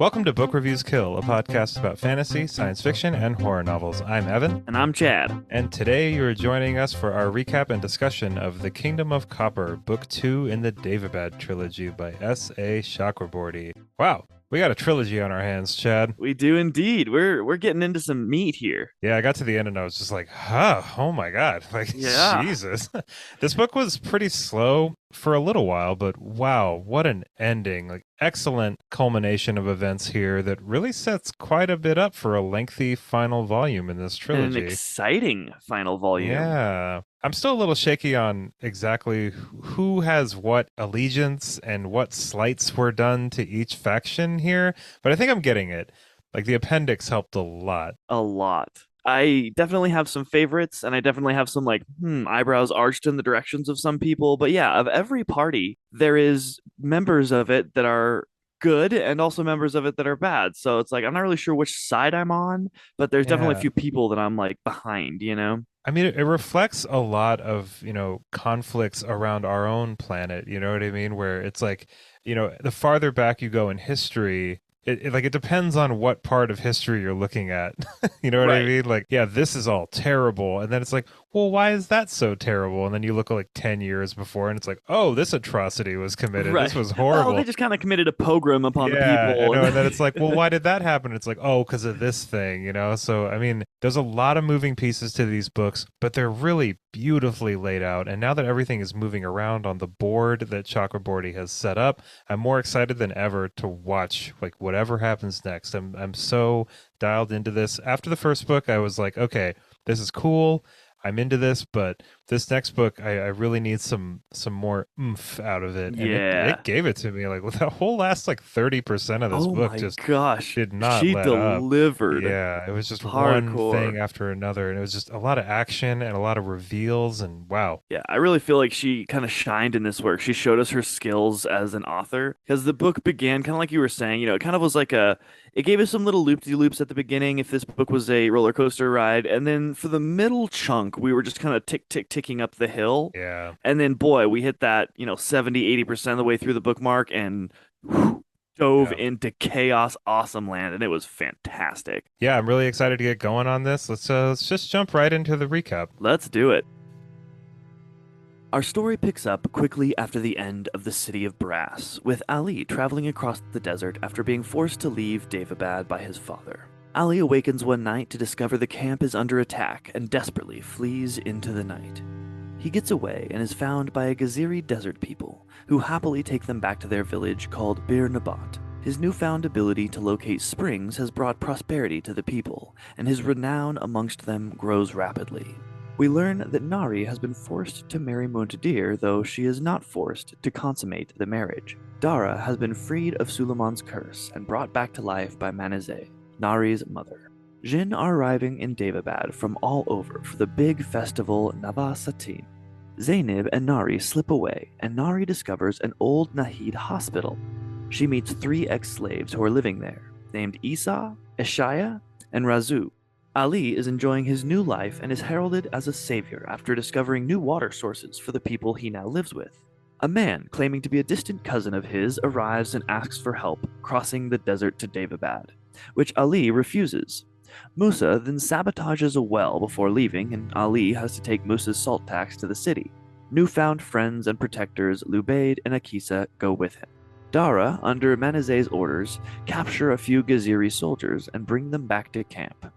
Welcome to Book Reviews Kill, a podcast about fantasy, science fiction, and horror novels. I'm Evan. And I'm Chad. And today you are joining us for our recap and discussion of The Kingdom of Copper, Book 2 in the Daevabad trilogy by S.A. Chakraborty. Wow, we got a trilogy on our hands, Chad. We do indeed. We're getting into some meat here. Yeah, I got to the end and I was just like, oh my God. Like, Yeah. Jesus. This book was pretty slow for a little while, but wow, what an ending. Like, excellent culmination of events here that really sets quite a bit up for a lengthy final volume in this trilogy. And an exciting final volume. Yeah. I'm still a little shaky on exactly who has what allegiance and what slights were done to each faction here, but I think I'm getting it. Like, the appendix helped a lot. A lot. I definitely have some favorites, and I definitely have some eyebrows arched in the directions of some people. But yeah, of every party, there is members of it that are good and also members of it that are bad. So it's like I'm not really sure which side I'm on, but there's definitely a few people that I'm like behind, you know? I mean, it reflects a lot of, conflicts around our own planet, you know what I mean? Where it's like, the farther back you go in history, it depends on what part of history you're looking at. You know what I mean? Like, yeah, this is all terrible. And then it's like, well, why is that so terrible? And then you look like 10 years before and it's like, oh, this atrocity was committed. Right. This was horrible. Well, they just kind of committed a pogrom upon the people. And then it's like, well, why did that happen? It's like, oh, because of this thing, So, I mean, there's a lot of moving pieces to these books, but they're really beautifully laid out. And now that everything is moving around on the board that Chakraborty has set up, I'm more excited than ever to watch like whatever happens next. I'm so dialed into this. After the first book, I was like, okay, this is cool. I'm into this, but this next book, I really need some more oomph out of it. And it gave it to me. Like the whole last 30% of this book did not she let delivered. Up. Yeah, it was just hardcore. one thing after another, and it was just a lot of action and a lot of reveals, and wow. Yeah, I really feel like she kind of shined in this work. She showed us her skills as an author because the book began kind of like you were saying. It kind of was like it gave us some little loop-de-loops at the beginning if this book was a roller coaster ride, and then for the middle chunk we were just kind of ticking up the hill. Yeah. And then boy, we hit that 70-80% of the way through the bookmark and dove into chaos awesome land, and it was fantastic. Yeah, I'm really excited to get going on this. Let's just jump right into the recap. Let's do it. Our story picks up quickly after the end of the City of Brass, with Ali traveling across the desert after being forced to leave Daevabad by his father. Ali awakens one night to discover the camp is under attack and desperately flees into the night. He gets away and is found by a Gaziri desert people, who happily take them back to their village called Bir Nabat. His newfound ability to locate springs has brought prosperity to the people, and his renown amongst them grows rapidly. We learn that Nari has been forced to marry Muntadir, though she is not forced to consummate the marriage. Dara has been freed of Suleiman's curse and brought back to life by Manizeh, Nari's mother. Jinn are arriving in Daevabad from all over for the big festival Navasatin. Zainab and Nari slip away, and Nari discovers an old Nahid hospital. She meets 3 ex-slaves who are living there, named Isa, Eshaya, and Razu. Ali is enjoying his new life and is heralded as a savior after discovering new water sources for the people he now lives with. A man claiming to be a distant cousin of his arrives and asks for help crossing the desert to Daevabad, which Ali refuses. Musa then sabotages a well before leaving, and Ali has to take Musa's salt tax to the city. Newfound friends and protectors Lubaid and Akisa go with him. Dara, under Manizeh's orders, capture a few Gaziri soldiers and bring them back to camp.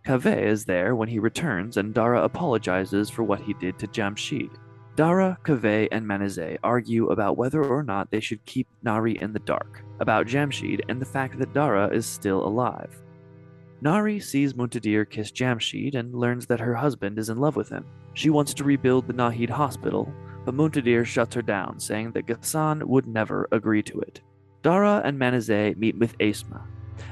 Kaveh is there when he returns, and Dara apologizes for what he did to Jamshid. Dara, Kaveh, and Manizeh argue about whether or not they should keep Nari in the dark, about Jamshid and the fact that Dara is still alive. Nari sees Muntadir kiss Jamshid and learns that her husband is in love with him. She wants to rebuild the Nahid hospital, but Muntadir shuts her down, saying that Ghassan would never agree to it. Dara and Manizeh meet with Asma,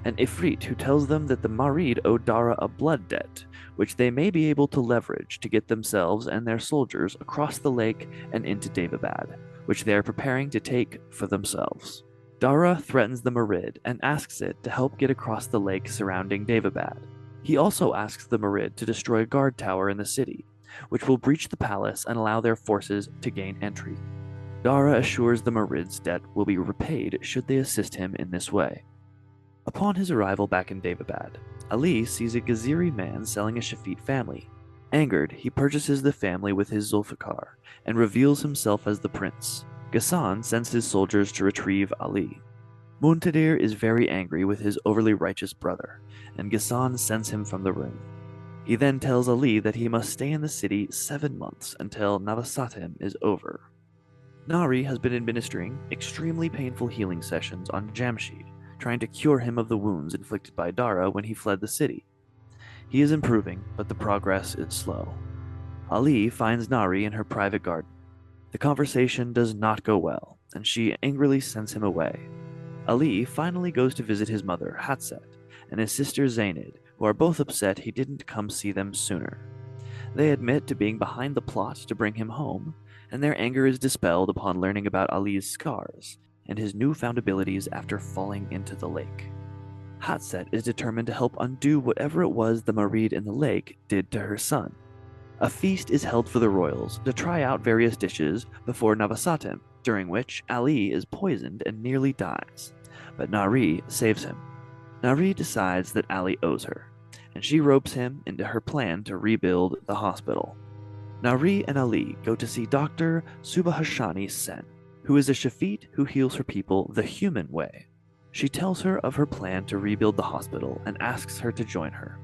an Ifrit who tells them that the Marid owe Dara a blood debt, which they may be able to leverage to get themselves and their soldiers across the lake and into Daevabad, which they are preparing to take for themselves. Dara threatens the Marid and asks it to help get across the lake surrounding Daevabad. He also asks the Marid to destroy a guard tower in the city, which will breach the palace and allow their forces to gain entry. Dara assures the Marid's debt will be repaid should they assist him in this way. Upon his arrival back in Daevabad, Ali sees a Gaziri man selling a Shafit family. Angered, he purchases the family with his Zulfikar and reveals himself as the prince. Ghassan sends his soldiers to retrieve Ali. Muntadir is very angry with his overly righteous brother, and Ghassan sends him from the room. He then tells Ali that he must stay in the city 7 months until Navasatim is over. Nari has been administering extremely painful healing sessions on Jamshid, trying to cure him of the wounds inflicted by Dara when he fled the city. He is improving, but the progress is slow. Ali finds Nari in her private garden. The conversation does not go well, and she angrily sends him away. Ali finally goes to visit his mother, Hatset, and his sister Zainid, who are both upset he didn't come see them sooner. They admit to being behind the plot to bring him home, and their anger is dispelled upon learning about Ali's scars and his newfound abilities after falling into the lake. Hatset is determined to help undo whatever it was the Marid in the lake did to her son. A feast is held for the royals to try out various dishes before Navasatim, during which Ali is poisoned and nearly dies, but Nari saves him. Nari decides that Ali owes her, and she ropes him into her plan to rebuild the hospital. Nari and Ali go to see Dr. Subhashani Sen, who is a Shafit who heals her people the human way. She tells her of her plan to rebuild the hospital and asks her to join her.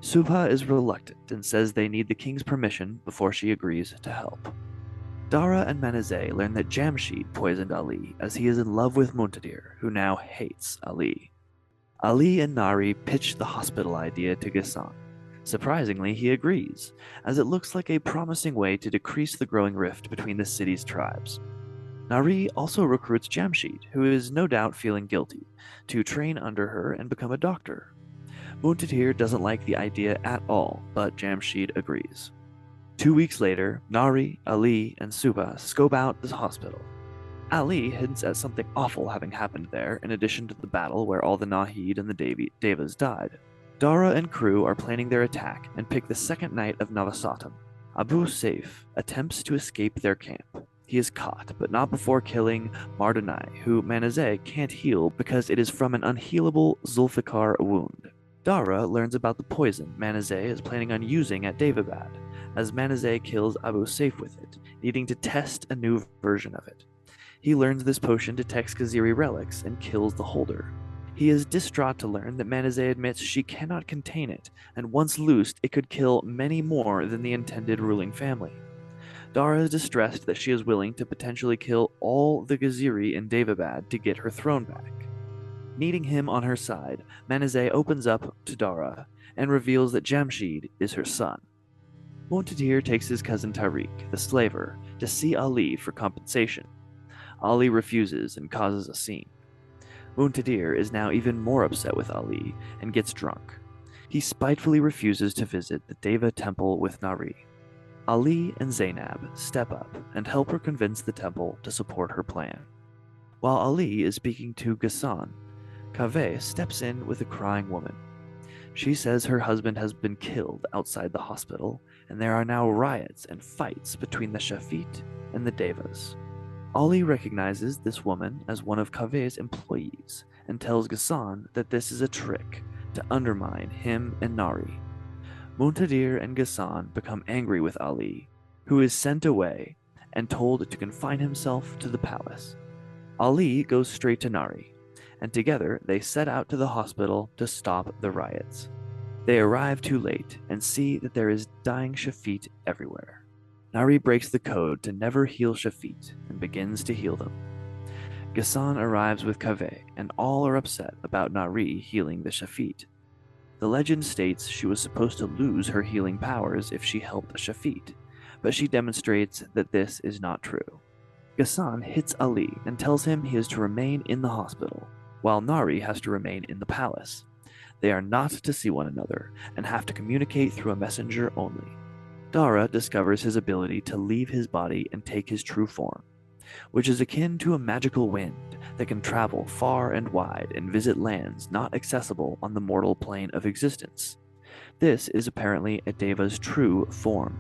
Subha is reluctant and says they need the king's permission before she agrees to help. Dara and Manazeh learn that Jamshid poisoned Ali as he is in love with Muntadir, who now hates Ali. Ali and Nari pitch the hospital idea to Ghassan. Surprisingly, he agrees, as it looks like a promising way to decrease the growing rift between the city's tribes. Nari also recruits Jamshid, who is no doubt feeling guilty, to train under her and become a doctor. Muntadir doesn't like the idea at all, but Jamshid agrees. 2 weeks later, Nari, Ali, and Subha scope out the hospital. Ali hints at something awful having happened there, in addition to the battle where all the Nahid and the Devas died. Dara and crew are planning their attack and pick the second night of Navasatim. Abu Saif attempts to escape their camp. He is caught, but not before killing Mardonai, who Manazeh can't heal because it is from an unhealable Zulfikar wound. Dara learns about the poison Manazeh is planning on using at Daevabad, as Manazeh kills Abu Saif with it, needing to test a new version of it. He learns this potion detects Gaziri relics and kills the holder. He is distraught to learn that Manazeh admits she cannot contain it, and once loosed, it could kill many more than the intended ruling family. Dara is distressed that she is willing to potentially kill all the Gaziri in Daevabad to get her throne back. Needing him on her side, Manazeh opens up to Dara and reveals that Jamshid is her son. Muntadir takes his cousin Tariq, the slaver, to see Ali for compensation. Ali refuses and causes a scene. Muntadir is now even more upset with Ali and gets drunk. He spitefully refuses to visit the Deva temple with Nari. Ali and Zainab step up and help her convince the temple to support her plan. While Ali is speaking to Ghassan, Kaveh steps in with a crying woman. She says her husband has been killed outside the hospital, and there are now riots and fights between the Shafit and the Devas. Ali recognizes this woman as one of Kaveh's employees and tells Ghassan that this is a trick to undermine him and Nari. Muntadir and Ghassan become angry with Ali, who is sent away and told to confine himself to the palace. Ali goes straight to Nari, and together they set out to the hospital to stop the riots. They arrive too late and see that there is dying Shafit everywhere. Nari breaks the code to never heal Shafit and begins to heal them. Ghassan arrives with Kaveh, and all are upset about Nari healing the Shafit. The legend states she was supposed to lose her healing powers if she helped a Shafit, but she demonstrates that this is not true. Ghassan hits Ali and tells him he is to remain in the hospital, while Nari has to remain in the palace. They are not to see one another and have to communicate through a messenger only. Dara discovers his ability to leave his body and take his true form, which is akin to a magical wind that can travel far and wide and visit lands not accessible on the mortal plane of existence. This is apparently a Deva's true form.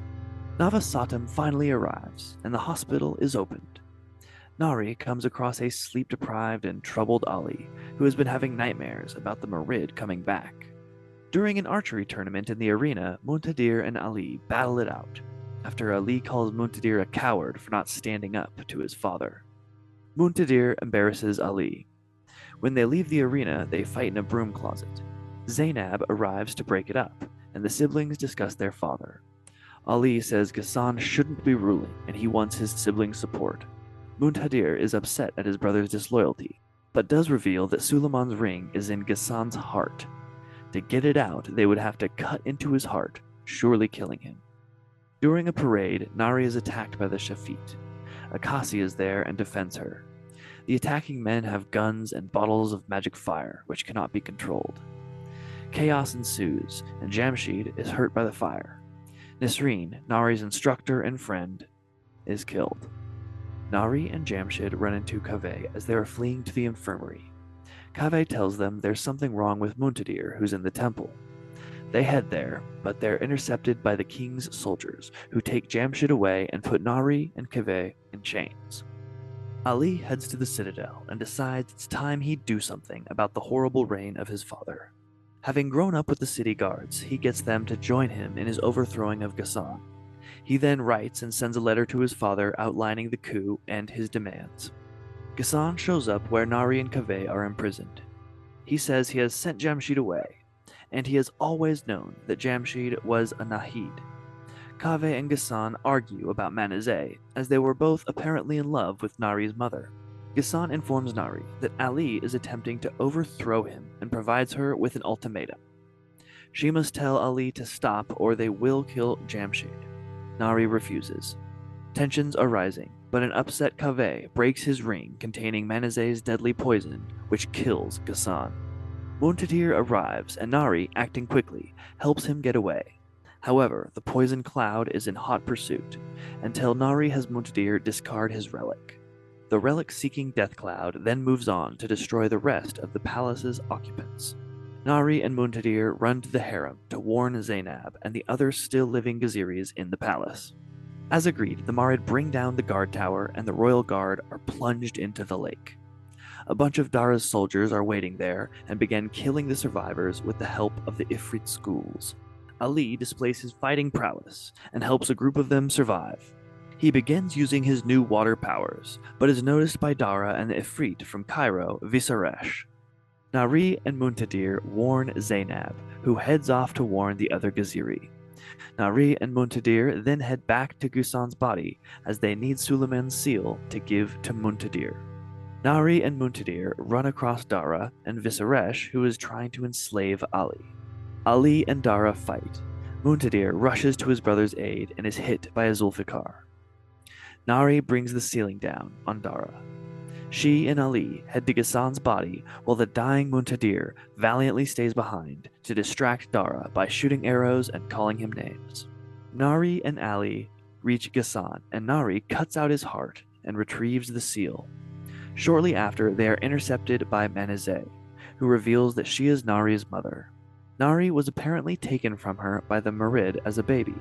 Navasatim finally arrives, and the hospital is opened. Nari comes across a sleep-deprived and troubled Ali, who has been having nightmares about the Marid coming back. During an archery tournament in the arena, Muntadir and Ali battle it out, after Ali calls Muntadir a coward for not standing up to his father. Muntadir embarrasses Ali. When they leave the arena, they fight in a broom closet. Zainab arrives to break it up, and the siblings discuss their father. Ali says Ghassan shouldn't be ruling, and he wants his siblings' support. Muntadir is upset at his brother's disloyalty, but does reveal that Suleiman's ring is in Ghassan's heart. To get it out, they would have to cut into his heart, surely killing him. During a parade, Nari is attacked by the Shafit. Akasi is there and defends her. The attacking men have guns and bottles of magic fire, which cannot be controlled. Chaos ensues, and Jamshid is hurt by the fire. Nisreen, Nari's instructor and friend, is killed. Nari and Jamshid run into Kaveh as they are fleeing to the infirmary. Kaveh tells them there's something wrong with Muntadir, who's in the temple. They head there, but they're intercepted by the king's soldiers, who take Jamshid away and put Nari and Kaveh in chains. Ali heads to the citadel and decides it's time he'd do something about the horrible reign of his father. Having grown up with the city guards, he gets them to join him in his overthrowing of Ghassan. He then writes and sends a letter to his father outlining the coup and his demands. Ghassan shows up where Nari and Kaveh are imprisoned. He says he has sent Jamshid away, and he has always known that Jamshid was a Nahid. Kaveh and Ghassan argue about Manazeh, as they were both apparently in love with Nari's mother. Ghassan informs Nari that Ali is attempting to overthrow him and provides her with an ultimatum. She must tell Ali to stop or they will kill Jamshid. Nari refuses. Tensions are rising, but an upset Kaveh breaks his ring containing Manazeh's deadly poison, which kills Ghassan. Muntadir arrives, and Nari, acting quickly, helps him get away. However, the poison cloud is in hot pursuit, until Nari has Muntadir discard his relic. The relic-seeking death cloud then moves on to destroy the rest of the palace's occupants. Nari and Muntadir run to the harem to warn Zainab and the other still living Gaziris in the palace. As agreed, the Marid bring down the guard tower and the royal guard are plunged into the lake. A bunch of Dara's soldiers are waiting there and begin killing the survivors with the help of the Ifrit schools. Ali displays his fighting prowess and helps a group of them survive. He begins using his new water powers, but is noticed by Dara and the Ifrit from Cairo, Visaresh. Nari and Muntadir warn Zainab, who heads off to warn the other Gaziri. Nari and Muntadir then head back to Ghassan's body as they need Suleiman's seal to give to Muntadir. Nari and Muntadir run across Dara and Visaresh, who is trying to enslave Ali. Ali and Dara fight. Muntadir rushes to his brother's aid and is hit by a Zulfikar. Nari brings the ceiling down on Dara. She and Ali head to Ghassan's body while the dying Muntadir valiantly stays behind to distract Dara by shooting arrows and calling him names. Nari and Ali reach Ghassan, and Nari cuts out his heart and retrieves the seal. Shortly after, they are intercepted by Manazeh, who reveals that she is Nari's mother. Nari was apparently taken from her by the Marid as a baby.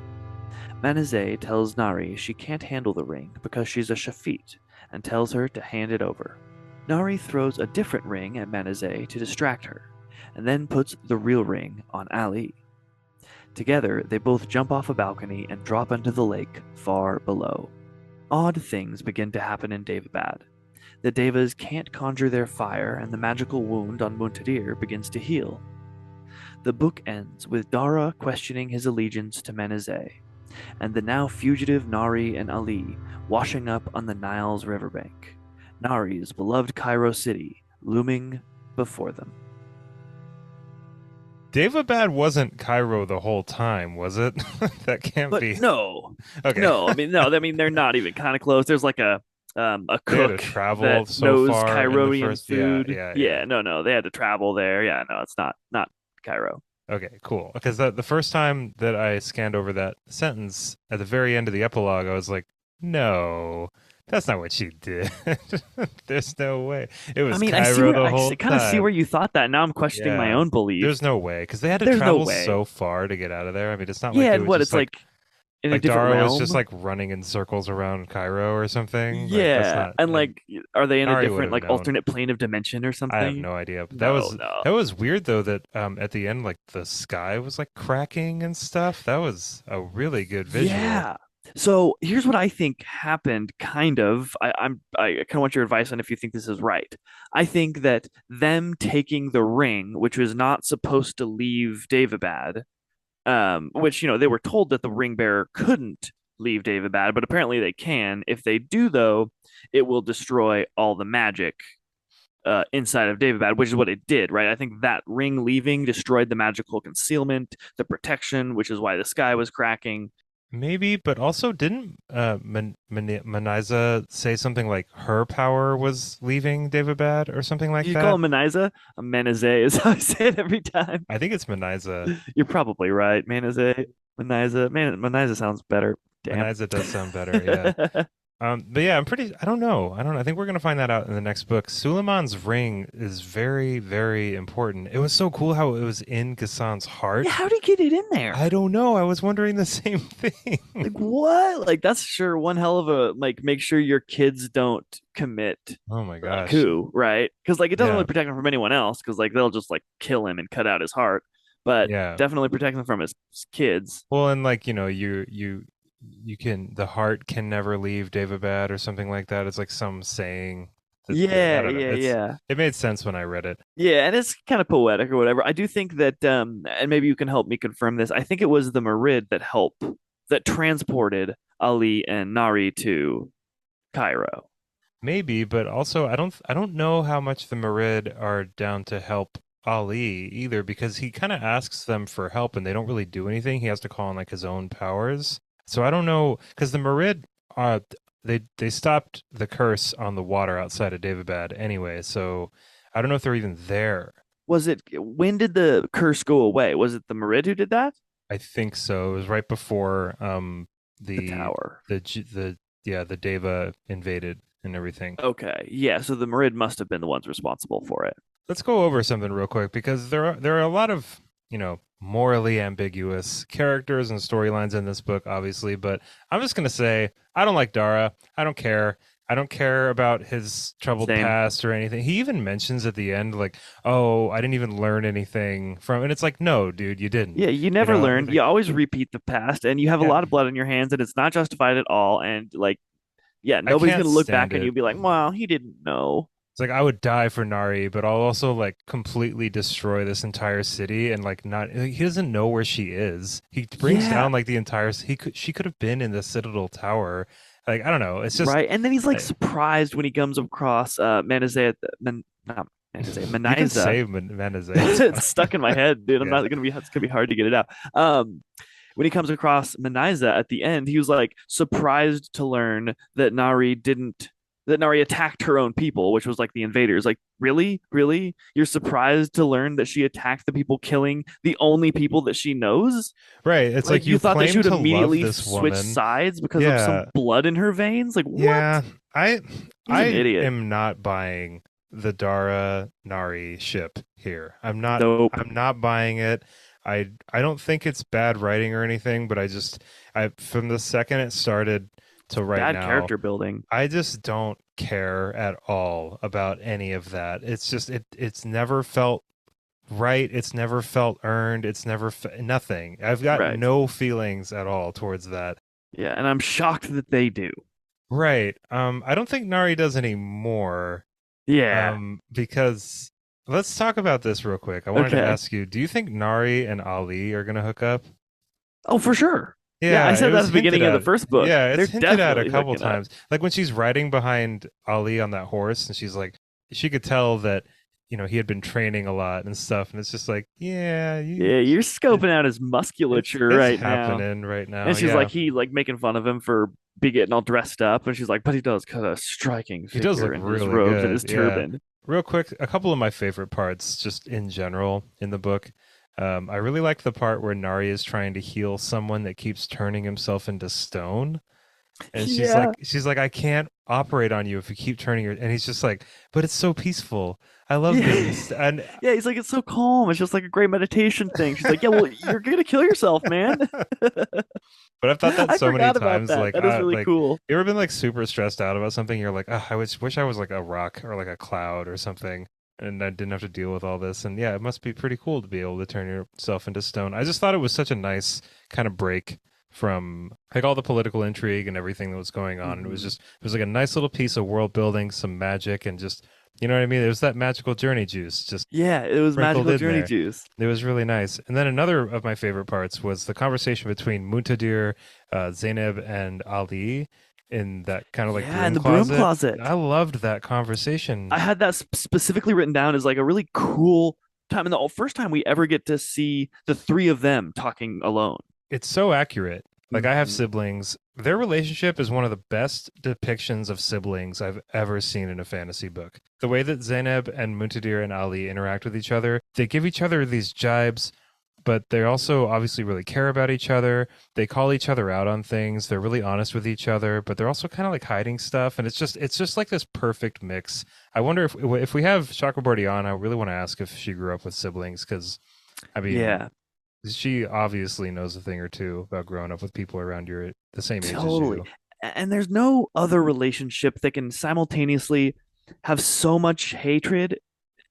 Manazeh tells Nari she can't handle the ring because she's a shafit, and tells her to hand it over. Nari throws a different ring at Manazeh to distract her, and then puts the real ring on Ali. Together, they both jump off a balcony and drop into the lake far below. Odd things begin to happen in Daevabad. The Devas can't conjure their fire, and the magical wound on Muntadir begins to heal. The book ends with Dara questioning his allegiance to Manazeh, and the now fugitive Nari and Ali washing up on the Nile's riverbank. Nari's beloved Cairo city looming before them. Daevabad wasn't Cairo the whole time, was it? That can't But be. no, Okay. no, I mean they're not even kind of close. There's like a They had to cook travel that so knows far in the Caironian first. food. Yeah. No, they had to travel there. Yeah, no, it's not Cairo. Okay, cool. Because the first time that I scanned over that sentence at the very end of the epilogue, I was like, no, that's not what she did. There's no way. It was Cairo the whole I kind of see time. where you thought that. Now I'm questioning my Yeah. own belief. There's no way because they had to There's no travel way. so far to get out of there. I mean, it's not Yeah, like it and was what just it's like in a Like different Dara was just realm. like running in circles around Cairo or something. Like that's Yeah, not and like like, are they in a Nari would different have like known. alternate plane of dimension or I have something? no idea. But No, no. that was weird though that at the end like the sky was like cracking and stuff. That was a really good visual. Yeah. So here's what I think happened, kind of. I kind of want your advice on if you think this is right. I think that them taking the ring, which was not supposed to leave Daevabad, which they were told that the ring bearer couldn't leave Daevabad, but apparently they can. If they do, though, it will destroy all the magic inside of Daevabad, which is what it did, right? I think that ring leaving destroyed the magical concealment, the protection, which is why the sky was cracking. Maybe, but also didn't Maniza say something like her power was leaving Daevabad or something like You call that? him Maniza? A Menazé is how I say it every time. I think it's Maniza. You're probably right. Maniza, Maniza. Man, Maniza sounds better. Damn. Maniza does sound better, yeah. But yeah, I don't know. I don't know. I think we're gonna find that out in the next book. Suleiman's ring is very, very important. It was so cool how it was in Ghassan's Yeah, heart. how would he get it in there? I don't know. I was wondering the same thing. Like what? Like that's sure one hell of a like make sure your kids don't commit Oh my a gosh. coup, right? Because like it doesn't really Yeah. protect him from anyone else because like they'll just like kill him and cut out his heart, but Yeah. definitely protect him from his kids. Well, and like, you can the heart can never leave Daevabad or something like that. It's like some saying that I Yeah, don't know. yeah, yeah. It made sense when I read it. Yeah, and it's kind of poetic or whatever. I do think that and maybe you can help me confirm this. I think it was the Merid that transported Ali and Nari to Cairo. Maybe, but also I don't know how much the Merid are down to help Ali either because he kind of asks them for help and they don't really do anything. He has to call on like his own powers. So I don't know because the Merid they stopped the curse on the water outside of Daevabad anyway. So I don't know if they're even there. Was it when did the curse go away? Was it the Merid who did that? I think so. It was right before The the tower. the yeah, the Deva invaded and everything. Okay. Yeah, so the Merid must have been the ones responsible for it. Let's go over something real quick because there are a lot of, morally ambiguous characters and storylines in this book, obviously, but I'm just gonna say I don't like Dara. I don't care. I don't care about his troubled Same. past or anything. He even mentions at the end, like, "Oh, I didn't even learn anything from," and it's like, "No, dude, you didn't." Yeah, you You never know, it's learn. like, You always repeat the past and you have a yeah, lot of blood on your hands and it's not justified at all and like yeah, I nobody's can't going to look stand back and it. you'll be like, "Well, he didn't know." It's like I would die for Nari, but I'll also like completely destroy this entire city and like not. He doesn't know where she is. He brings Yeah, down like the entire. She could have been in the Citadel Tower. Like I don't know. It's just right. And then he's like uh, surprised when he comes across Manazeh, not Manazeh, you can Maniza. save Menazes. It's It's fine. stuck in my head, dude. I'm Yeah. not gonna be. It's gonna be hard to get it out. When he comes across Maniza at the end, he was like surprised to learn that Nari attacked her own people, which was like the invaders. Like, really, really, you're surprised to learn that she attacked the people killing the only people that she knows? Right. It's Like, like you you thought that she claim would to love immediately this switch woman. sides because of some Yeah. blood in her veins? Like, what? Yeah. I He's an I idiot. am not buying the Dara Nari ship here. Nope. I'm not buying it. I don't think it's bad writing or anything, but I from the second it started to right Bad now, character building. I just don't care at all about any of that. It's just it's never felt right. It's never felt earned. It's never nothing. I've got Right. no feelings at all towards that. Yeah. And I'm shocked that they do. Right. I don't think Nari does anymore. Yeah. Because let's talk about this real quick. I wanted to Okay. ask you, do you think Nari and Ali are gonna hook up? Oh, for sure. Yeah, I Yeah, it said that at was the hinted beginning of the at. first book. Yeah, They're it's hinted at a definitely couple hooking up. times. Like when she's riding behind Ali on that horse and she's like she could tell that, he had been training a lot and stuff, and it's just like, yeah, Yeah, you're scoping out his musculature it's right now. happening right now. And she's Yeah. like, he like making fun of him for be getting all dressed up, and she's like, but he does cut a striking He does figure look in his really robes and his good. Yeah. turban. Real quick, a couple of my favorite parts, just in general, in the book. I really like the part where Nari is trying to heal someone that keeps turning himself into stone. And Yeah. she's like, I can't operate on you if you keep turning your. And he's just like, but it's so peaceful. I love Yeah. this. And Yeah, he's like, it's so calm. It's just like a great meditation thing. She's like, yeah, well, you're gonna kill yourself, man. but I've thought that I so many forgot about times. that. That is really Like cool. you ever been like super stressed out about something? You're like, oh, wish I was like a rock or like a cloud or something, and I didn't have to deal with all this. And yeah, it must be pretty cool to be able to turn yourself into stone. I just thought it was such a nice kind of break from like all the political intrigue and everything that was going on. And Hmm. it was like a nice little piece of world building, some magic, and just you know what I mean. It was that magical journey juice just Yeah, it was sprinkled magical in journey there. juice. It was really nice. And then another of my favorite parts was the conversation between Muntadir, Zainab, and Ali in that kind of like Yeah, in broom the broom closet. closet. I loved that conversation. I had that specifically written down as like a really cool time, and the first time we ever get to see the three of them talking alone. It's so accurate. Like I have Hmm. siblings. Their relationship is one of the best depictions of siblings I've ever seen in a fantasy book. The way that Zainab and Muntadir and Ali interact with each other, they give each other these jibes, but they also obviously really care about each other. They call each other out on things. They're really honest with each other, but they're also kind of like hiding stuff. And it's just like this perfect mix. I wonder if we have Chakraborty on, I really want to ask if she grew up with siblings because I mean Yeah, she obviously knows a thing or two about growing up with people around the same age as totally. you. And there's no other relationship that can simultaneously have so much hatred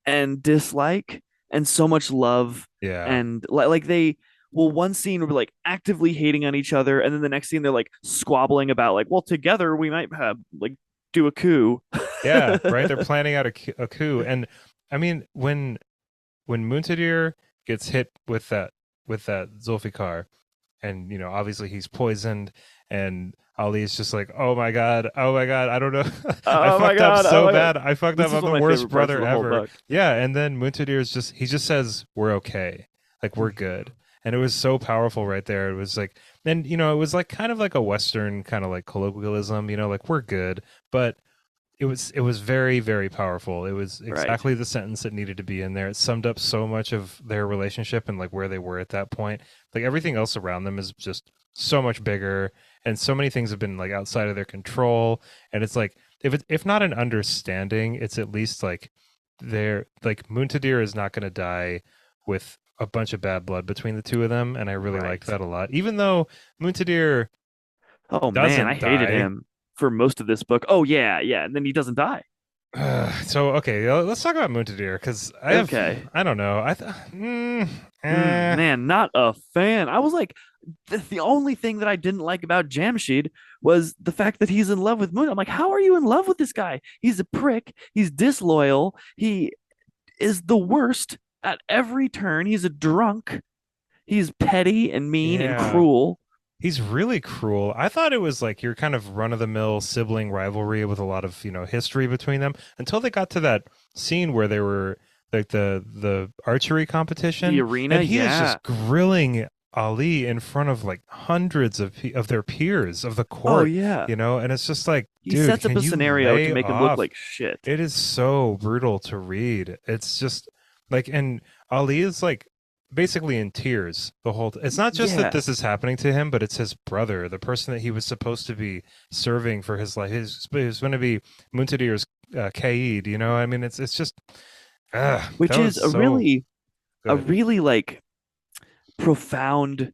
and dislike and so much love, Yeah. and like they will one scene will be like actively hating on each other, and then the next scene they're like squabbling about like, well, together we might have like do a coup. Yeah, right. They're planning out a coup, and I mean when Muntadir gets hit with that Zulfikar, and you know obviously he's poisoned, and Ali is just like, oh my god, I don't know, I Oh my fucked up god! Oh so my god! bad, I fucked up, This is I'm one the of my worst favorite parts of brother the whole ever. book. Yeah, and then Muntadir is just he just says we're okay, like we're good. And it was so powerful right there. It was like, and you know, it was like kind of like a Western kind of like colloquialism, you know, like we're good, but it was very very powerful. It was Right. exactly the sentence that needed to be in there. It summed up so much of their relationship and like where they were at that point. Like everything else around them is just so much bigger, and so many things have been like outside of their control. And it's like if not an understanding, it's at least like they're like Muntadir is not going to die with a bunch of bad blood between the two of them, and I really liked Right. that a lot. Even though Muntadir Oh man, I doesn't hated die. him for most of this book. Oh yeah, yeah, and then he doesn't die. So okay, let's talk about Muntadir because Okay. I don't know eh. Man, not a fan. I was like, the only thing that I didn't like about Jamshid was the fact that he's in love with Moon. I'm like, how are you in love with this guy? He's a prick. He's disloyal. He is the worst at every turn. He's a drunk. He's petty and mean and Yeah, cruel. he's really cruel. I thought it was like your kind of run of the mill sibling rivalry with a lot of you know history between them until they got to that scene where they were like the archery The competition, arena, and he is yeah. just grilling Ali in front of like hundreds of their peers of the Oh court, yeah. you know, and it's just like, He dude, sets up can a you scenario to lay make him look off? like shit. It is so brutal to read. It's just like, and Ali is like basically in tears the whole. It's not just that Yeah. this is happening to him, but it's his brother, the person that he was supposed to be serving for his life. He was going to be Muntadir's Kaid. You know, I mean, it's just, that Which was is so a good. really like profound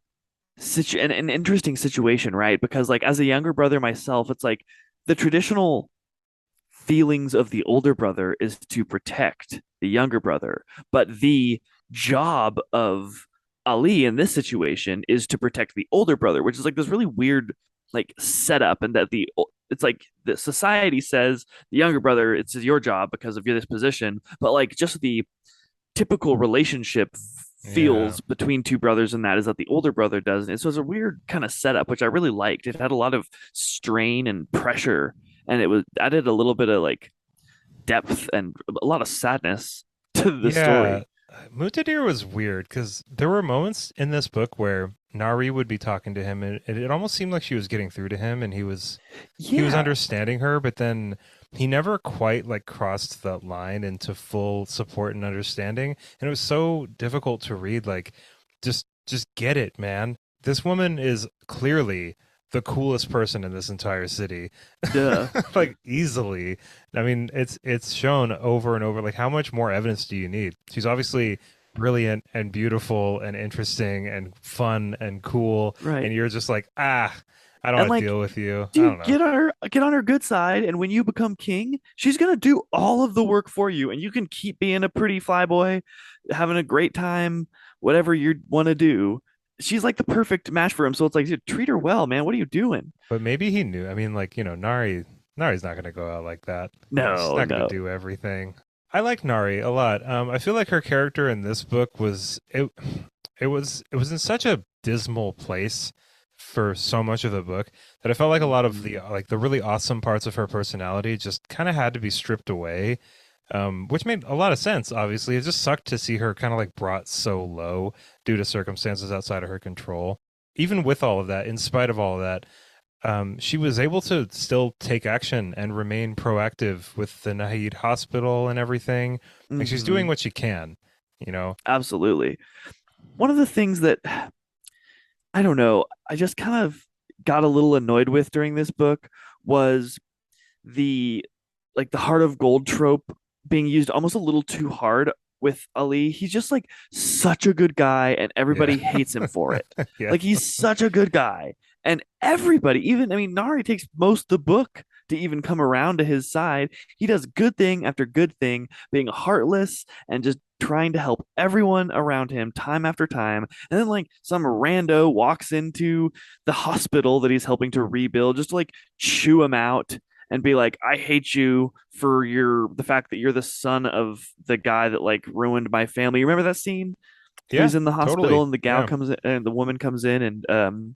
an interesting situation, right? Because like as a younger brother myself, it's like the traditional feelings of the older brother is to protect the younger brother, but the job of Ali in this situation is to protect the older brother, which is like this really weird like setup, and that the it's like the society says the younger brother it's your job because of your this position, but like just the typical relationship Yeah. feels between two brothers, and that is that the older brother does. And so it's a weird kind of setup, which I really liked. It had a lot of strain and pressure, and it was added a little bit of like depth and a lot of sadness to the Yeah, story. Mutadir was weird because there were moments in this book where Nari would be talking to him, and it almost seemed like she was getting through to him, and he was Yeah, understanding her, but then he never quite like crossed that line into full support and understanding, and it was so difficult to read. Like, just get it, man. This woman is clearly the coolest person in this entire city. Duh. Like easily. I mean, it's shown over and over. Like how much more evidence do you need? She's obviously brilliant and beautiful and interesting and fun and cool, Right. and you're just like, ah, I don't And want to like, deal with you. I don't dude, know. get on her good side, and when you become king, she's gonna do all of the work for you, and you can keep being a pretty flyboy, having a great time, whatever you want to do. She's like the perfect match for him. So it's like, dude, treat her well, man. What are you doing? But maybe he knew. I mean, like, Nari's not gonna go out like that. She's No, not gonna no. do everything. I like Nari a lot. I feel like her character in this book it was in such a dismal place for so much of the book that I felt like a lot of the Mhm. like the really awesome parts of her personality just kind of had to be stripped away. Which made a lot of sense, obviously. It just sucked to see her kind of like brought so low due to circumstances outside of her control. Even with all of that, in spite of all of that, she was able to still take action and remain proactive with the Nahid hospital and everything. Like she's doing Mhm. what she can, you know? Absolutely. One of the things that I don't know, I just kind of got a little annoyed with during this book was the the heart of gold trope being used almost a little too hard with Ali. He's just like such a good guy and Yeah. everybody hates him for it. Yeah. Like he's such a good guy. And everybody, even I mean Nari takes most of the book to even come around to his side. He does good thing after good thing, being heartless and just trying to help everyone around him time after time. And then like some rando walks into the hospital that he's helping to rebuild just to like chew him out and be like, I hate you for the fact that you're the son of the guy that like ruined my family. You remember that scene when Yeah, he's in the hospital totally. and the gal Yeah. comes in, and the woman comes in and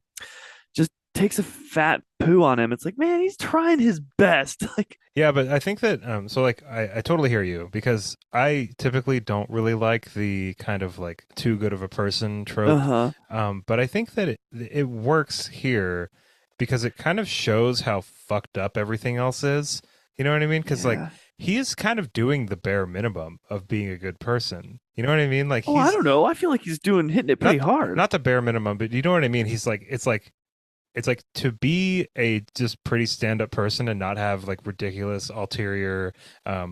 just takes a fat poo on him. It's like, man, he's trying his best. Like, Yeah, but I think that so like I totally hear you because I typically don't really like the kind of like too good of a person trope. uh-huh. But I think that it works here because it kind of shows how fucked up everything else is. You know what I mean? Because like Yeah. he is kind of doing the bare minimum of being a good person. You know what I mean? Like Oh, I he's don't know. I feel like he's doing hitting it pretty not hard. not the bare minimum, but you know what I mean? He's like it's like to be a just pretty stand-up person and not have like ridiculous ulterior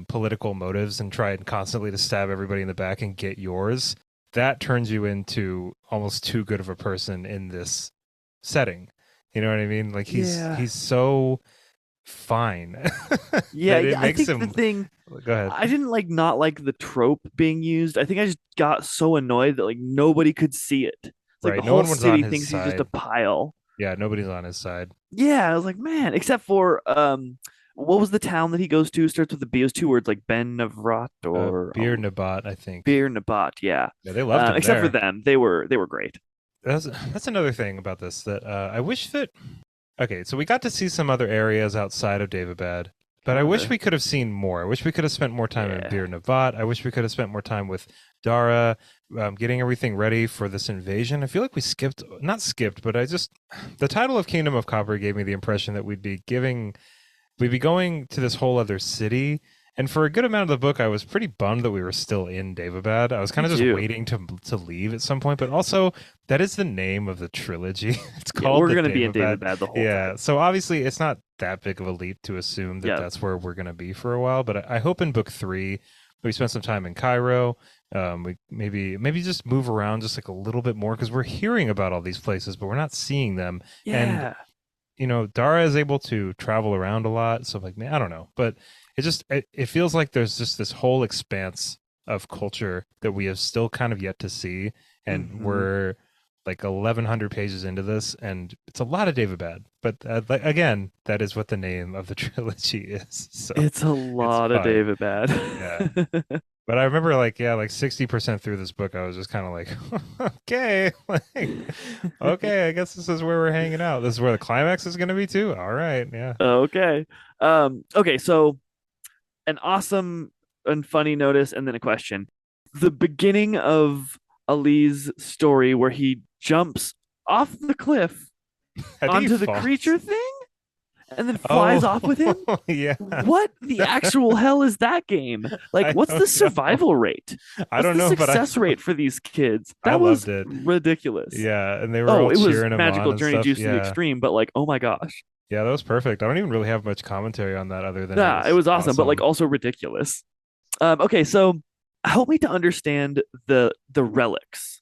political motives and try and constantly to stab everybody in the back and get yours. That turns you into almost too good of a person in this setting. You know what I mean? Like Yeah. he's so fine Yeah, that it yeah. I makes think the him. thing Go ahead. I didn't like not like the trope being used. I think I just got so annoyed that like nobody could see it. It's like the Right. No whole one was on city his thinks he's just a side. pile. Yeah, nobody's on his side. Yeah, I was like, man, except for what was the town that he goes to? Starts with the B. It was two words like Ben Navrat or Beer Nabat, I think. Bir Nabat. Yeah. Yeah, they loved him Except for there. them, they were great. That's another thing about this that I wish that. Okay, so we got to see some other areas outside of Daevabad, but I Oh, wish we could have seen more. I wish we could have spent more time in yeah, Bir Navat. I wish we could have spent more time with Dara, getting everything ready for this invasion. I feel like we skipped, not skipped, but the title of Kingdom of Copper gave me the impression that we'd be going to this whole other city. And for a good amount of the book, I was pretty bummed that we were still in Daevabad. I was me kind of just too. waiting to leave at some point, but also that is the name of the trilogy. It's Yeah, called we're the gonna be in Daevabad. David Bad the whole Yeah, time. so obviously it's not that big of a leap to assume that Yeah, that's where we're going to be for a while. But I hope in book three we spend some time in Cairo. We maybe just move around just like a little bit more because we're hearing about all these places, but we're not seeing them. And yeah, Dara is able to travel around a lot. So like, man, I don't know, but it feels like there's just this whole expanse of culture that we have still kind of yet to see, and hmm we're like 1,100 pages into this, and it's a lot of David Bad. But like, again, that is what the name of the trilogy is, so it's a it's lot of fine. David Bad. Yeah. But I remember like yeah, like 60% through this book, I was just kind of like, okay, like okay, I guess this is where we're hanging out. This is where the climax is going to be too. All right, yeah. Okay. Okay, so an awesome and funny notice and then a question. The beginning of Ali's story where he jumps off the cliff I think he onto the falls. creature thing and then flies off with him. Oh, yeah. What the actual hell is that game? Like, I what's the don't know. survival rate? I What's don't the know, but success rate for these kids? I That was loved it. ridiculous. Yeah, and they were Oh, all it was cheering him on magical and journey stuff. juice to the Yeah. extreme, but like, oh my gosh. Yeah, that was perfect. I don't even really have much commentary on that other than it Nah, it was was awesome, but like awesome. also ridiculous. Okay, so help me to understand the relics.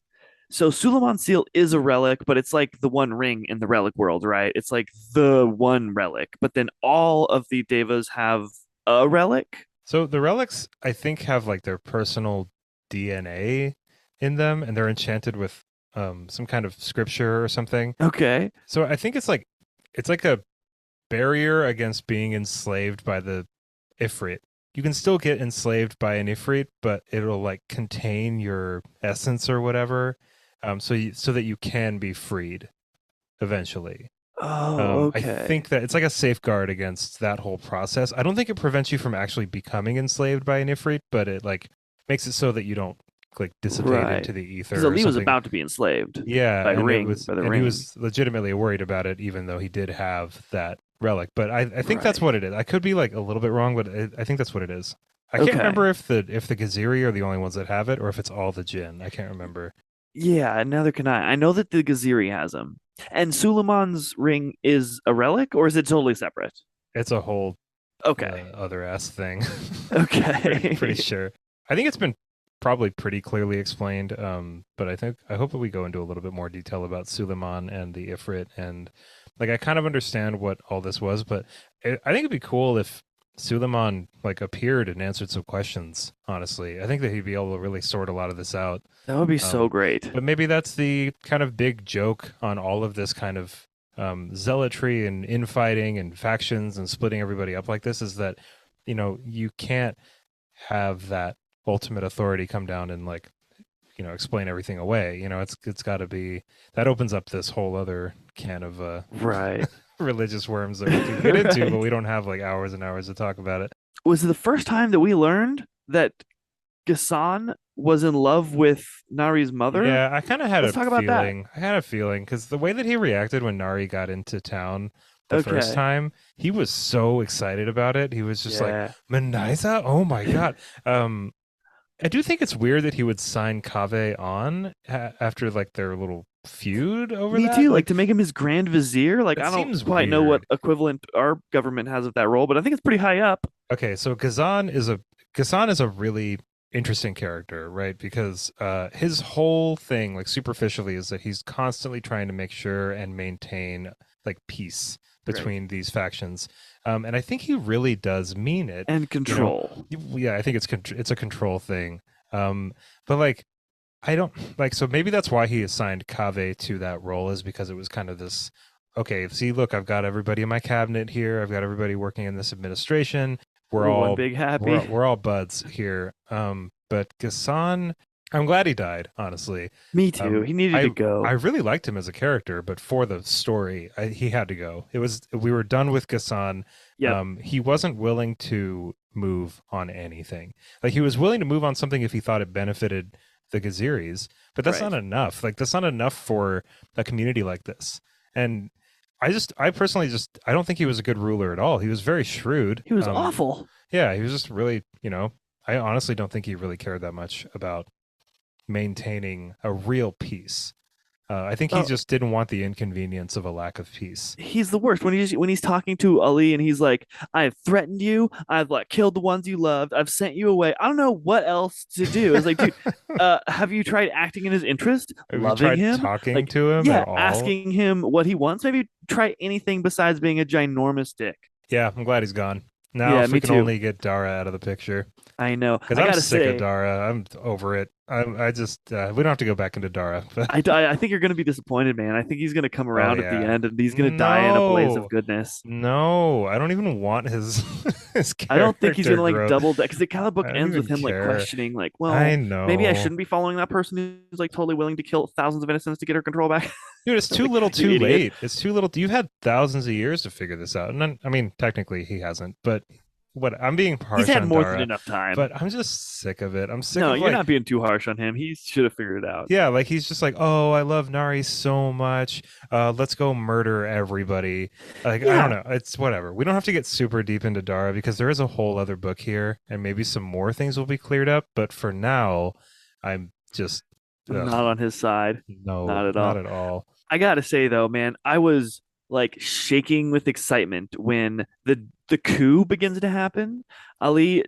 So Suleiman seal is a relic, but it's like the one ring in the relic world, right? It's like the one relic, but then all of the devas have a relic. So the relics, I think, have like their personal DNA in them, and they're enchanted with some kind of scripture or something. Okay. So I think it's like a barrier against being enslaved by the Ifrit. You can still get enslaved by an Ifrit, but it'll like contain your essence or whatever, so that you can be freed eventually. Oh, I okay. think that it's like a safeguard against that whole process. I don't think it prevents you from actually becoming enslaved by an Ifrit, but it like makes it so that you don't like dissipate Right. into the Because ether or Ali was something. about to be enslaved Yeah, by ring, by the and he ring. was legitimately worried about it, even though he did have that relic. But I think that's Right. what it is. I could be like a little bit wrong, but I think that's what it is. I can't Okay. remember if the Gaziri are the only ones that have it, or if it's all the Jinn. I can't remember. Yeah, neither can I. I know that the Gaziri has them. And Suleiman's ring is a relic, or is it totally separate? It's a whole Okay. other ass thing. Pretty Okay. sure. I think it's been probably pretty clearly explained. But I hope that we go into a little bit more detail about Suleiman and the Ifrit, and like I kind of understand what all this was, but I think it'd be cool if Suleiman like appeared and answered some questions. Honestly, I think that he'd be able to really sort a lot of this out. That would be so Um, great. but maybe that's the kind of big joke on all of this kind of zealotry and infighting and factions and splitting everybody up like this is that, you can't have that ultimate authority come down and like, explain everything away. It's got to be that opens up this whole other can of Right. religious worms that we could get into, but Right. we don't have like hours and hours to talk about it. Was it the first time that we learned that Ghassan was in love with Nari's mother? Yeah, I kind of had Let's a talk about that. feeling. I had a feeling because the way that he reacted when Nari got into town the first Okay. time, he was so excited about it. He was just like, Yeah. "Manaiza, oh my god!" Um, I do think it's weird that he would sign Kaveh on after like their little feud over Me that. too. Like Like, to make him his grand vizier. Like that I don't seems quite know what weird. equivalent our government has of that role, but I think it's pretty high up. Okay, so Ghazan is a really interesting character, right? Because his whole thing, like superficially, is that he's constantly trying to make sure and maintain like peace Right. between these factions, and I think he really does mean it. And You know, control. yeah, I think it's a control thing. But like I don't like so maybe that's why he assigned Kaveh to that role is because it was kind of this. Okay, see, look, I've got everybody in my cabinet here. I've got everybody working in this administration. We're We're one all big happy. we're all buds here. But Gassan, I'm glad he died. Honestly, Me too. He needed to I go. really liked him as a character, but for the story, he had to go. We were done with Gassan. Yep. He wasn't willing to move on anything. Like he was willing to move on something if he thought it benefited the Gaziris, but that's not Right. enough. Like that's not enough for a community like this. And I personally I don't think he was a good ruler at all. He was very shrewd. He was awful. Yeah, he was just really, I honestly don't think he really cared that much about maintaining a real peace. I think he Oh, just didn't want the inconvenience of a lack of peace. he's the worst when he's talking to Ali and he's like, "I've threatened you. I've like killed the ones you loved. I've sent you away. I don't know what else to do." It's like, dude, have you tried acting in his interest, Have you loving tried him, talking like to him at yeah, all? asking him what he wants? Maybe try anything besides being a ginormous dick. Yeah, I'm glad he's gone. Now, Yeah, if we me can too. only get Dara out of the picture, I know. because I I'm gotta sick of say, Dara. I'm over it. I just we don't have to go back into Dara, but I think you're gonna be disappointed, man. I think he's gonna come oh around at the yeah, end and he's gonna die in a blaze of no, goodness. no, I don't even want his his I don't think he's character gonna like growth. double because the comic book I don't ends with even him like care. questioning, like, I well, maybe I know. shouldn't be following that person who's like totally willing to kill thousands of innocents to get her control back. Dude, it's too Like, little, you too idiot. late. It's too little. You've had thousands of years to figure this out, and then, I mean, technically he hasn't, but what I'm being He's harsh had on more than Dara, enough time. but I'm just sick of it. I'm sick No, of you're like not being too harsh on him. He should have figured it out. yeah, like he's just like, "Oh, I love Nari so much. Let's go murder everybody." Like I don't Yeah. know. It's whatever. We don't have to get super deep into Dara because there is a whole other book here and maybe some more things will be cleared up, but for now, I'm just I'm ugh, not on his side. no, Not at not all. at all. I gotta say though, man, I was like shaking with excitement when the coup begins to happen. Ali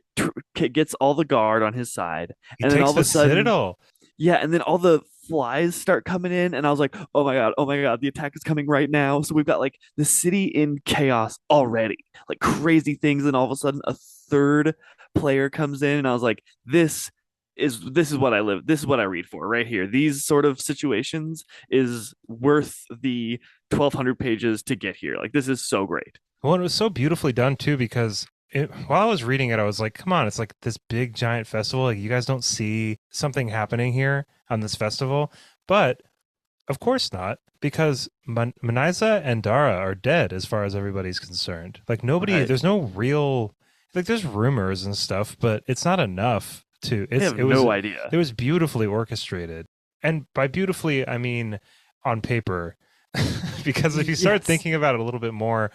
gets all the guard on his side, He and then all takes of a the sudden, Citadel. yeah, and then all the flies start coming in, and I was like, oh my god, the attack is coming right now. So we've got like the city in chaos already, like crazy things, and all of a sudden a third player comes in, and I was like, this is what I live. This is what I read for right here. These sort of situations is worth the 1,200 pages to get here. Like this is so great. Well, it was so beautifully done too because while I was reading it, I was like, "Come on, it's like this big giant festival. Like you guys don't see something happening here on this festival." But of course not, because Manaiza and Dara are dead as far as everybody's concerned. Like nobody, Right. there's no real, like there's rumors and stuff, but it's not enough to. I have no idea. It was beautifully orchestrated, and by beautifully I mean on paper. Because if you start Yes. thinking about it a little bit more,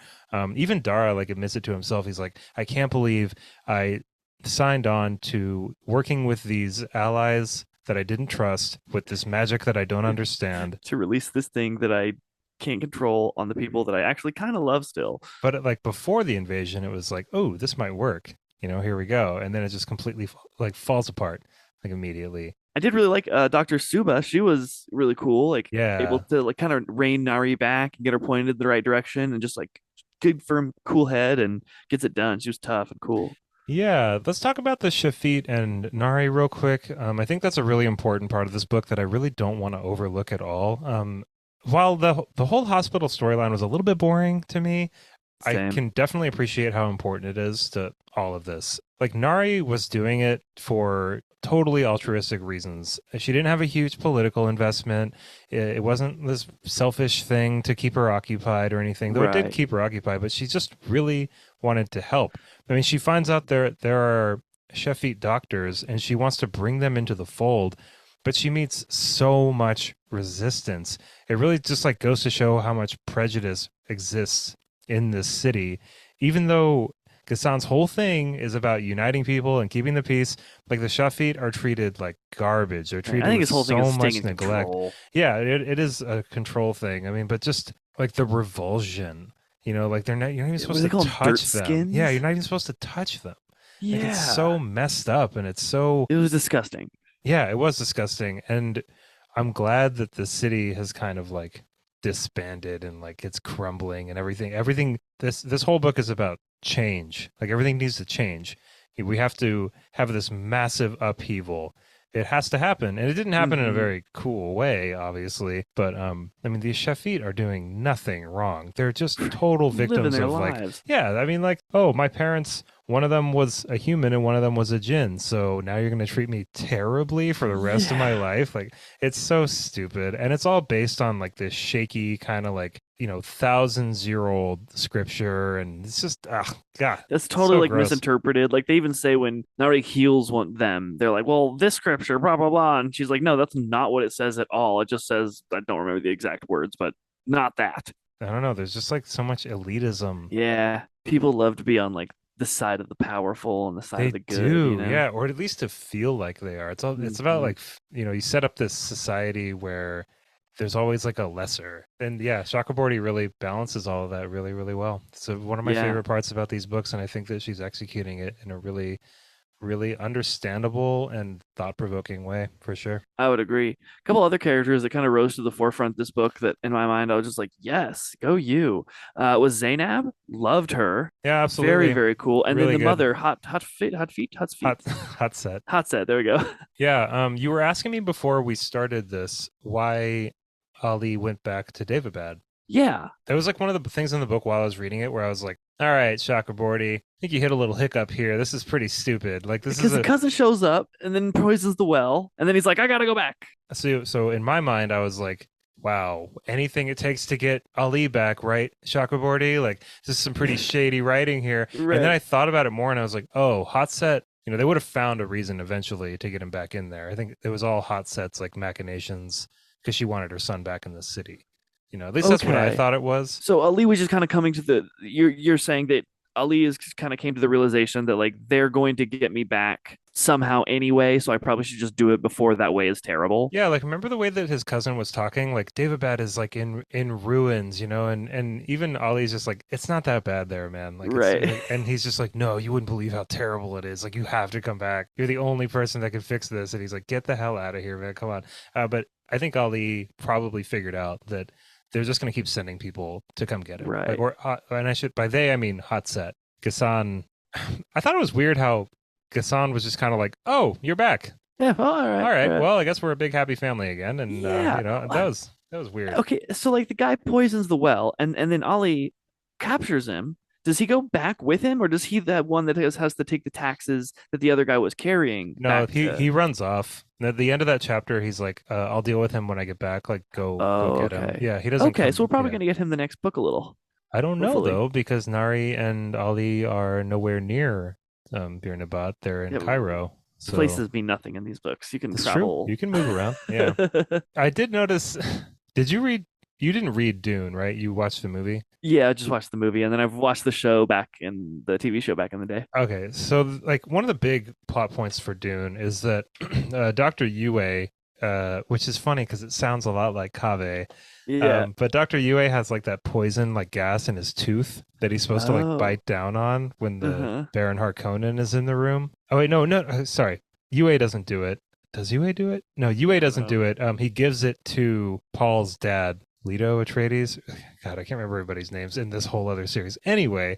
even Dara like admits it to himself. He's like, I can't believe I signed on to working with these allies that I didn't trust with this magic that I don't understand. To release this thing that I can't control on the people that I actually kind of love still. But like before the invasion, it was like, oh, this might work. You know, here we go, and then it just completely like falls apart like immediately. I did really like Dr. Suba. She was really cool, like able Yeah, to like kind of rein Nari back and get her pointed in the right direction and just like good firm cool head and gets it done. She was tough and cool. yeah. Let's talk about the Shafit and Nari real quick. I think that's a really important part of this book that I really don't want to overlook at all. While the whole hospital storyline was a little bit boring to me, I Same. can definitely appreciate how important it is to all of this. Like Nari was doing it for totally altruistic reasons. She didn't have a huge political investment. It wasn't this selfish thing to keep her occupied or anything, though it did Right. keep her occupied, but she just really wanted to help. I mean, she finds out there are Sheffield doctors and she wants to bring them into the fold, but she meets so much resistance. It really just like goes to show how much prejudice exists in this city, even though Gassan's whole thing is about uniting people and keeping the peace. Like the Shafit are treated like garbage. They're Right. I treated think with his whole thing is so staying much in neglect. control. Yeah, it is a control thing. I mean, but just like the revulsion, you know, like you're not even What do supposed they to call them? Dirt touch them. Yeah, you're skins? not even supposed to touch them. Like it's Yeah. so messed up and it's so It was disgusting. yeah, it was disgusting. And I'm glad that the city has kind of like disbanded and like it's crumbling and everything. Everything this whole book is about change. Like everything needs to change. We have to have this massive upheaval. It has to happen. And it didn't happen in a Hmm. very cool way, obviously. But I mean these Shafit are doing nothing wrong. They're just total Living victims their of like lives. yeah, I mean like, oh, my parents one of them was a human and one of them was a jinn. So now you're going to treat me terribly for the rest of my Yeah. life. Like it's so stupid. And it's all based on like this shaky kind of like, you know, thousands year old scripture. And it's just, ah, God, That's totally so like gross. misinterpreted. Like they even say when Nari heals one them, they're like, "Well, this scripture, blah blah blah," and she's like, "No, that's not what it says at all. It just says I don't remember the exact words, but not that." I don't know. There's just like so much elitism. Yeah, people love to be on like the side of the powerful and the side of They the good, you do, know. yeah, or at least to feel like they are. It's about Hmm. like you know, you set up this society where there's always like a lesser, and yeah, Chakraborty really balances all of that really, really well. So one of my Yeah, favorite parts about these books, and I think that she's executing it in a really, really understandable and thought-provoking way for sure. I would agree. A couple other characters that kind of rose to the forefront this book that in my mind I was just like, yes, go you. Was Zainab. Loved her. Yeah, Very, absolutely, very cool. And then really the good. mother, hot feet. Hot, hot set. Hot set. There we go. Yeah, you were asking me before we started this why Ali went back to Daevabad. Yeah. That was like one of the things in the book while I was reading it where I was like, all right, Chakraborty, I think you hit a little hiccup here. This is pretty stupid. Like this Because is the a cousin shows up and then poisons the well. And then he's like, I gotta go back. so in my mind I was like, wow, anything it takes to get Ali back, right, Chakraborty? Like, this is some pretty shady writing here. And then Right. I thought about it more, and I was like, oh, Hot Set. They would have found a reason eventually to get him back in there. I think it was all Hot Set's like machinations because she wanted her son back in the city. At least that's what I Okay. thought it was. So Ali was just kind of coming to the you're saying that Ali is kind of came to the realization that like they're going to get me back somehow anyway, so I probably should just do it before that way is terrible. Yeah, like remember the way that his cousin was talking? Like Daevabad is like in ruins, and even Ollie's just like, it's not that bad there, man. Like it's Right. and he's just like, no, you wouldn't believe how terrible it is. Like you have to come back. You're the only person that can fix this. And he's like, get the hell out of here, man. Come on. But I think Ollie probably figured out that they're just gonna keep sending people to come get him. Like Right. and I should by they I mean Hot Set. Gassan. I thought it was weird how Gassan was just kind of like, oh, you're back. Yeah, well, all right. All All right. right. Well, I guess we're a big happy family again, and Yeah. that was weird. Okay, so like the guy poisons the well and then Ali captures him. Does he go back with him or does he that one that has to take the taxes that the other guy was carrying No, back he to he runs off. At the end of that chapter, he's like, "I'll deal with him when I get back. Like, go Oh, get him." okay. Yeah, he doesn't Okay, so we're come. probably Yeah, gonna get him the next book a little, I don't know hopefully. though because Nari and Ali are nowhere near Birnabad. They're in Yeah, Cairo, so places mean nothing in these books. You can it's true. travel. You can move around. Yeah, I did notice. Did you read? You didn't read Dune, right? You watched the movie. Yeah, I just watched the movie and then I've watched the show back in the TV show back in the day. Okay, so like one of the big plot points for Dune is that Dr. Yue, which is funny because it sounds a lot like Kave, Yeah. but Dr. Yue has like that poison like gas in his tooth that he's supposed to like Oh. bite down on when the Uh-huh. Baron Harkonnen is in the room. Oh wait, no, no, sorry, Yue doesn't do it. Does Yue do it? No, Yue I don't doesn't know. do it. He gives it to Paul's dad. Leto Atreides. God, I can't remember everybody's names in this whole other series. Anyway,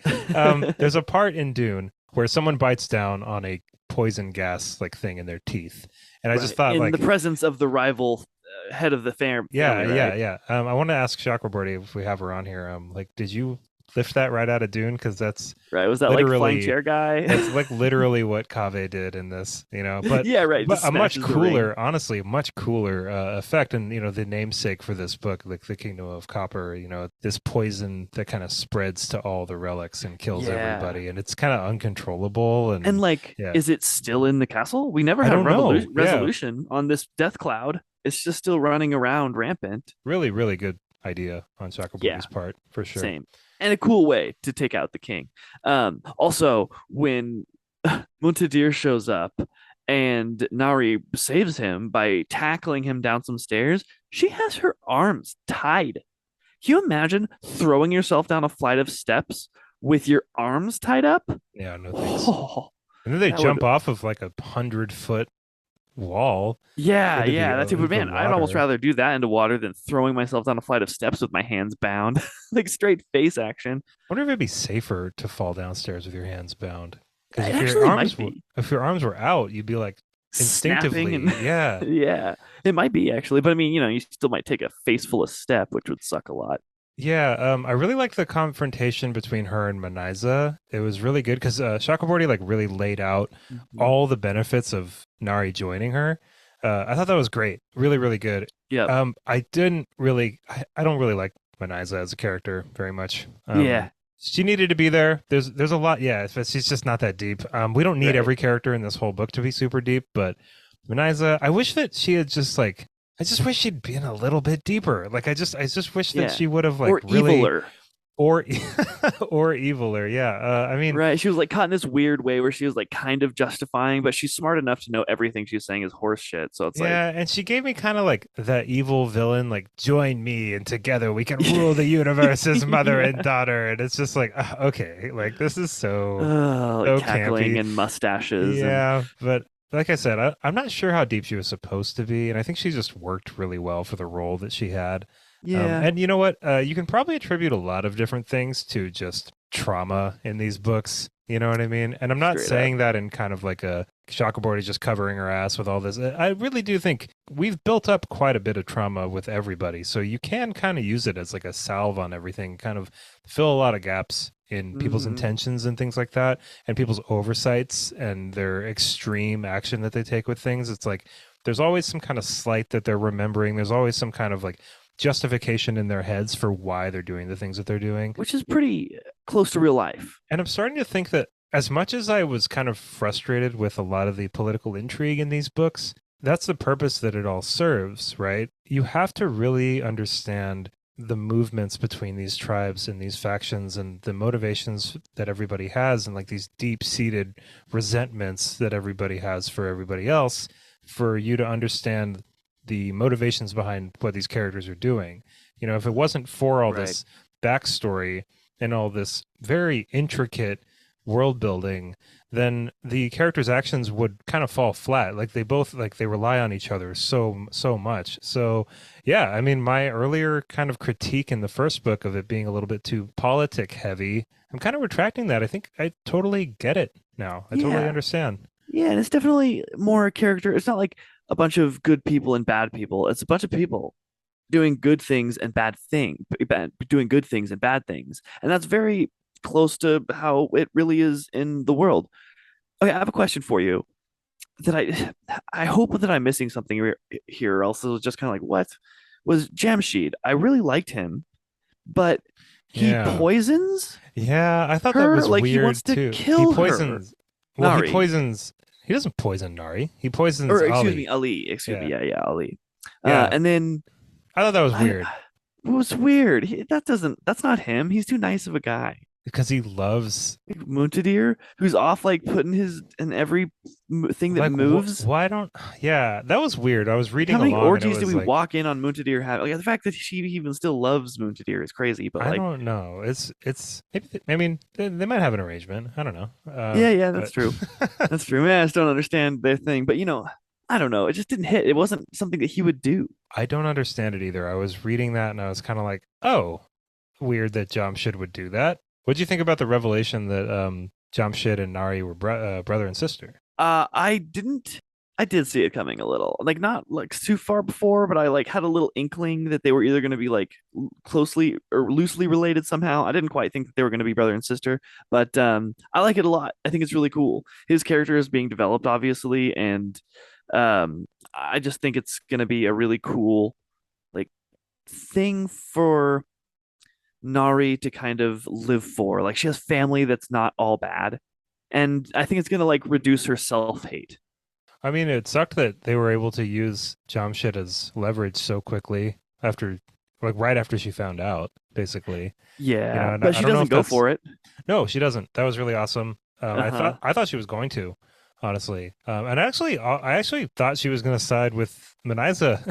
there's a part in Dune where someone bites down on a poison gas like thing in their teeth, and I just Right. thought In the like, presence of the rival head of the yeah, family, yeah, right? yeah. I want to ask Chakraborty if we have her on here. Like, did you lift that right out of Dune? Because that's Right. Was that like flying literally chair guy? that's like literally what Kave did in this, but Yeah, right. but Just a much smashes the ring. cooler, honestly, a much cooler effect, and the namesake for this book, like the Kingdom of Copper, this poison that kind of spreads to all the relics and kills Yeah. everybody, and it's kind of uncontrollable, And and like, yeah, is it still in the castle? We never I have don't know, yeah, resolution on this death cloud. It's just still running around rampant. really, really good idea on Yeah, Chakraborty's part for sure. same. And a cool way to take out the king. Also, when Muntadir shows up and Nari saves him by tackling him down some stairs, she has her arms tied. Can you imagine throwing yourself down a flight of steps with your arms tied up? Yeah, no thanks. Oh, And then they that would jump off of like 100-foot wall Yeah, into yeah, that's the super man. I'd almost water. rather do that into water than throwing myself down a flight of steps with my hands bound, like straight face action. I wonder if it'd be safer to fall downstairs with your hands bound. Because It if your actually might arms be if your arms were out, you'd be like snapping and instinctively, yeah, yeah, it might be actually. But I mean, you still might take a face full of step, which would suck a lot. yeah. I really like the confrontation between her and Manaiza. It was really good because Chakraborty like really laid out Mhm. all the benefits of Nari joining her. I thought that was great, really, really good. Yep. I didn't really, I don't really like Manaiza as a character very much. Yeah. She needed to be there. There's a lot. Yeah, she's just not that deep. We don't need Right. every character in this whole book to be super deep, but Manaiza, I wish that she had just like, I just wish she'd been a little bit deeper. Like I just wish that Yeah. she would have like Or really, eviler. or or eviler. Yeah. I mean, Right. She was like caught in this weird way where she was like kind of justifying, but she's smart enough to know everything she's saying is horse shit. So it's like, yeah, and she gave me kind of like that evil villain, like join me and together we can rule the universe as mother and yeah. daughter. And it's just like, okay, like this is Like so cackling campy. and mustaches and Yeah, but like I said, I'm not sure how deep she was supposed to be, and I think she just worked really well for the role that she had. yeah, And you know what? You can probably attribute a lot of different things to just trauma in these books. You know what I mean? And I'm not straight up. saying that in kind of like a Shackleboard is just covering her ass with all this. I really do think we've built up quite a bit of trauma with everybody. So you can kind of use it as like a salve on everything, kind of fill a lot of gaps in people's Hmm. intentions and things like that, and people's oversights and their extreme action that they take with things. It's like there's always some kind of slight that they're remembering. There's always some kind of like justification in their heads for why they're doing the things that they're doing. which is pretty close to real life. And I'm starting to think that as much as I was kind of frustrated with a lot of the political intrigue in these books, that's the purpose that it all serves, right? You have to really understand the movements between these tribes and these factions and the motivations that everybody has and like these deep-seated resentments that everybody has for everybody else for you to understand the motivations behind what these characters are doing. You know, if it wasn't for all Right. this backstory and all this very intricate world building, then the characters' actions would kind of fall flat. Like they both like they rely on each other so much. So yeah, I mean my earlier kind of critique in the first book of it being a little bit too politic heavy, I'm kind of retracting that. I think I totally get it now. I totally Yeah. understand. Yeah, and it's definitely more a character. It's not like a bunch of good people and bad people. It's a bunch of people doing good things and doing good things and bad things. And that's very close to how it really is in the world. Okay, I have a question for you that I hope that I'm missing something here. Also, just kind of like what was Jamshid? I really liked him, but he Yeah. poisons Yeah, I thought that her was like he wants weird to too. He kill her. poisons well, Nari, he doesn't poison Nari. He poisons or excuse me, Ali. Ali. Excuse me, Yeah. yeah, Ali. Yeah. And then I thought that was I weird it was weird. That's not him. He's too nice of a guy. because he loves Like Muntadir, who's off like putting his in every thing that like moves. why don't yeah, that was weird. I was How reading many along and it orgies do was we like walk in on Muntadir have? Like the fact that she even still loves Muntadir is crazy. But I like, don't know. It's maybe I mean they might have an arrangement. I don't know. yeah, that's But true. That's true. Man, I just don't understand their thing. But I don't know. It just didn't hit. It wasn't something that he would do. I don't understand it either. I was reading that and I was kind of like, "Oh, weird that Jamshid would do that." What'd you think about the revelation that Jamshid and Nari were brother and sister? I didn't. I did see it coming a little, like not like too far before, but I like had a little inkling that they were either going to be like closely or loosely related somehow. I didn't quite think that they were going to be brother and sister, but I like it a lot. I think it's really cool. His character is being developed, obviously, and I just think it's going to be a really cool like thing for Nari to kind of live for. Like she has family that's not all bad, and I think it's going to like reduce her self hate. I mean, it sucked that they were able to use Jamshid as leverage so quickly after, like, right after she found out, basically. You know, Yeah, and but I she don't know doesn't if go that's for it. no, she doesn't. That was really awesome. Uh-huh. I thought she was going to, honestly. And actually, I actually thought she was going to side with Meniza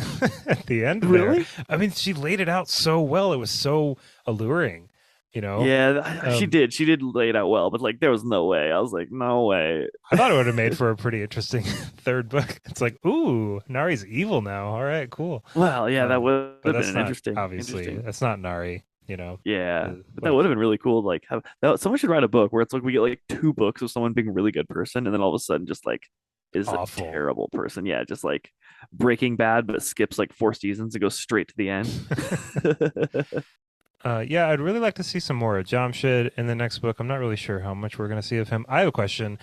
at the end there. Really? I mean, she laid it out so well. It was so alluring, you know. Yeah, she Um, did. She did lay it out well, but like there was no way. I was like, no way. I thought it would have made for a pretty interesting third book. It's like, ooh, Nari's evil now. All right, cool. Well, yeah, that would But have been that's an not interesting, obviously interesting. that's not Nari. You know, Yeah, but that like would have been really cool. Like, have someone should write a book where it's like we get like two books of someone being a really good person, and then all of a sudden just like is a awful. terrible person. Yeah, just like Breaking Bad, but skips like 4 seasons and goes straight to the end. Yeah, I'd really like to see some more of Jamshid in the next book. I'm not really sure how much we're going to see of him. I have a question.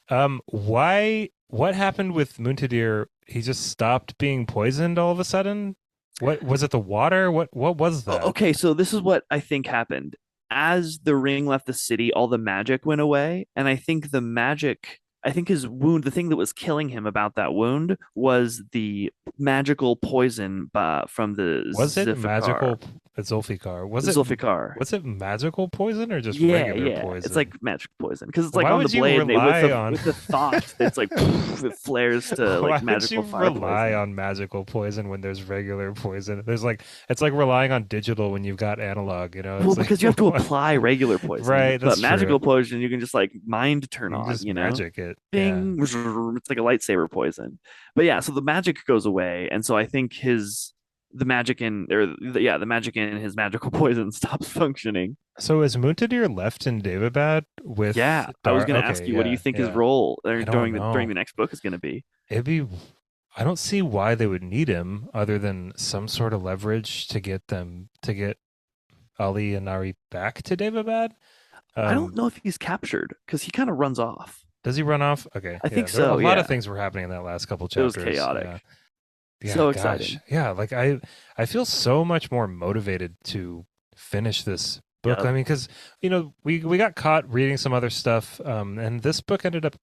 Why? What happened with Muntadir? He just stopped being poisoned all of a sudden. What was it? The water? What was that? Okay, so this is what I think happened. As the ring left the city, all the magic went away, and I think his wound, the thing that was killing him about that wound was the magical poison from the Was it Zifakar. magical? Zulfikar. Zulfikar. Was it magical poison or just Yeah, regular yeah. It's poison? like magic poison because it's like Why on the would you blade. And they rely on? with the thought, it's like it flares to like Why would you magical fire rely poison. on magical poison when there's regular poison? There's like it's like relying on digital when you've got analog. You know, Well, it's like because you have to what? apply regular poison, Right. but That's true. magical poison you can just like mind turn You can on. just magic it. Yeah. Bing, it's like a lightsaber poison. But yeah, so the magic goes away, and so I think the magic in the magic in his magical poison stops functioning. So is Muntadir left in Daevabad with Yeah, I was Dar? gonna ask Okay. you, what do you Yeah. think his Yeah. role I don't during know. the next book is gonna be? It'd be. I don't see why they would need him other than some sort of leverage to get Ali and Nari back to Daevabad. I don't Um, know if he's captured because he kind of runs off. Does he run off? Okay, I yeah. think There were a so. lot of Yeah, things were happening in that last couple it was chapters. Yeah. chaotic. Yeah, So gosh. exciting. Yeah, like I feel so much more motivated to finish this book. I Yep. mean, because we got caught reading some other stuff, and this book ended up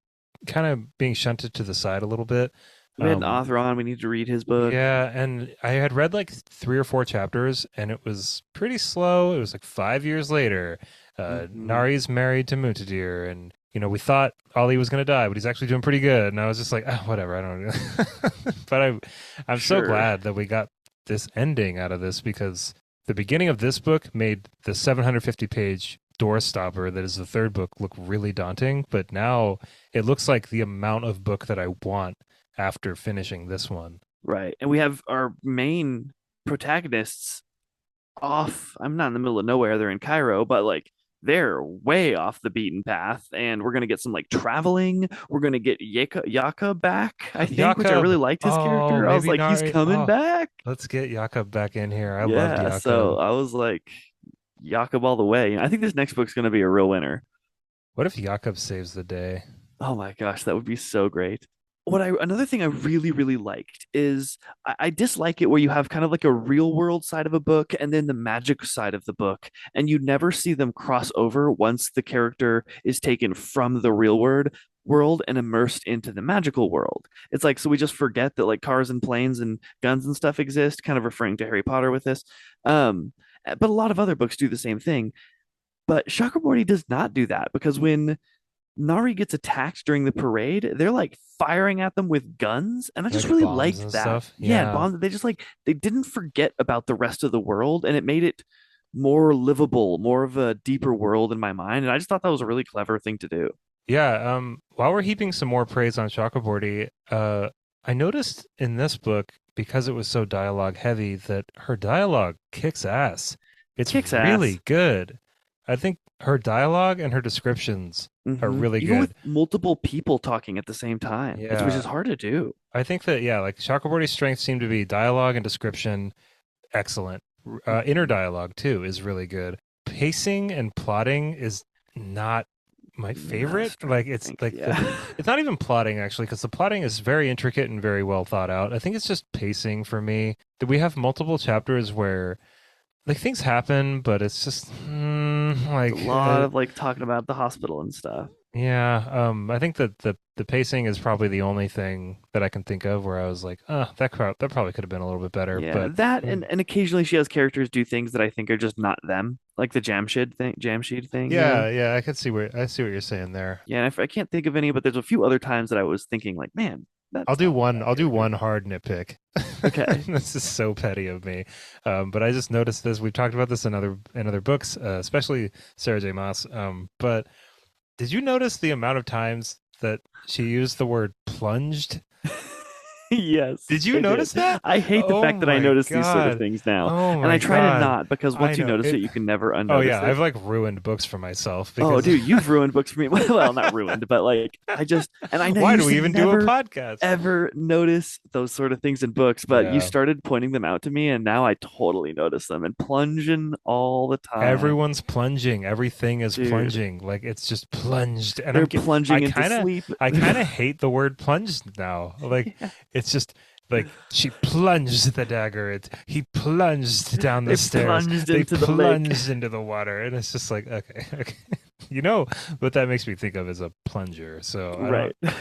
kind of being shunted to the side a little bit. We had an Um, author on. We need to read his book. yeah, and I had read like 3 or 4 chapters, and it was pretty slow. It was like 5 years later. Hmm. Nari's married to Muntadir, and we thought Ali was gonna die, but he's actually doing pretty good. And I was just like, ah, whatever. I don't know. But I'm so Sure. glad that we got this ending out of this because the beginning of this book made the 750-page doorstopper that is the third book look really daunting, but now it looks like the amount of book that I want after finishing this one. Right. And we have our main protagonists off. I'm not in the middle of nowhere. They're in Cairo, but like they're way off the beaten path. And we're gonna get some like traveling. We're gonna get Yaka back, I think, which I really Jakob. liked his Oh, character. I was maybe like, he's Nari. coming Oh, back. let's get Jakob back in here. I loved Yeah. So Jakob. I was like, Jakob all the way. I think this next book's gonna be a real winner. What if Jakob saves the day? Oh my gosh, that would be so great. Another thing I really liked is I dislike it where you have kind of like a real world side of a book and then the magic side of the book, and you never see them cross over once the character is taken from the real world and immersed into the magical world. It's like, so we just forget that like cars and planes and guns and stuff exist, kind of referring to Harry Potter with this. Um, but a lot of other books do the same thing. But Chakraborty does not do that because when Nari gets attacked during the parade, they're like firing at them with guns. And I just Like really bombs liked and that. stuff? Yeah, and Yeah. bombs, they didn't forget about the rest of the world and it made it more livable, more of a deeper world in my mind. And I just thought that was a really clever thing to do. Yeah, while we're heaping some more praise on Chakraborty, I noticed in this book, because it was so dialogue heavy, that her dialogue kicks ass. It's Kicks ass. really good. I think her dialogue and her descriptions are really Even with good. multiple people talking at the same time, which is Yeah, hard to do. I think that, yeah, like Chakraborty's strengths seem to be dialogue and description, excellent. Inner Mhm. dialogue too is really good. Pacing and plotting is not my Not a favorite. strength, Like I it's think. like Yeah. it's not even plotting actually, because the plotting is very intricate and very well thought out. I think it's just pacing for me. That we have multiple chapters where like things happen, but it's just It's a lot of like talking about the hospital and stuff. yeah. I think that the pacing is probably the only thing that I can think of where I was like, that probably could have been a little bit better. Yeah, But that and occasionally she has characters do things that I think are just not them, like the Jamshid thing, you know? yeah, yeah, I see what you're saying there. Yeah, and I can't think of any, but there's a few other times that I was thinking like, man, that's not that I'll do character. one hard nitpick. Okay. This is so petty of me, but I just noticed this. We've talked about this in other books, especially Sarah J. Maas. But did you notice the amount of times that she used the word plunged? Yes, Did you I did. notice that? I hate the Oh fact that I my notice these sort of god! things now, Oh and I my try to god! not because I once you know notice it, it. you can never Oh yeah, unnotice I've it. like ruined books for myself Oh, because dude, you've ruined books for me. Well, not ruined, but like and I know you why do used we to even do a never podcast? ever notice those sort of things in books, but you Yeah. started pointing them out to me, and now I totally notice them and plunging all the time, Everyone's plunging. Everything is dude. plunging. Like it's just plunged. And They're I plunging into sleep. I kind of hate the word plunged now. Like Yeah. it's just like she plunged the dagger. He plunged down the They stairs. plunged They into the lake. plunged into the water. And it's just like, okay, okay. You know what that makes me think of is a plunger. So I Right. don't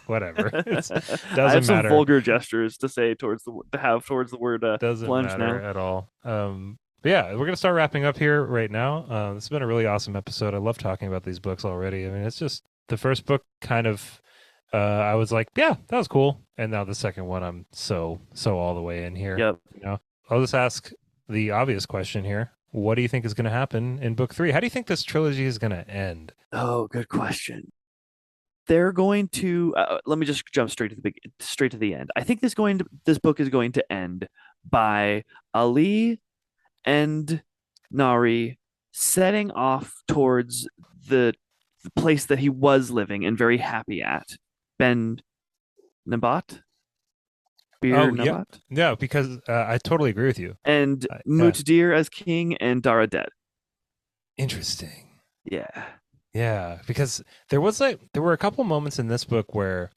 whatever. It's I have doesn't some matter. vulgar gestures to say to have towards the word Doesn't plunge matter now. at all. But yeah, we're gonna start wrapping up here right now. This has been a really awesome episode. I love talking about these books already. I mean, it's just the first book kind of. I was like, yeah, that was cool, and now the second one, I'm so all the way in here. Yep. I'll just ask the obvious question here. What do you think is going to happen in book 3? How do you think this trilogy is going to end? Oh, good question. They're going to let me just jump straight to the end. I think this book is going to end by Ali and Nari setting off towards the, the place that he was living and very happy at. Ben Nabat? Bir Oh, yeah, Nabat? yeah, because I totally agree with you. And Yeah, Mutdir as king and Dara dead. interesting. Yeah. Yeah, because there were a couple moments in this book where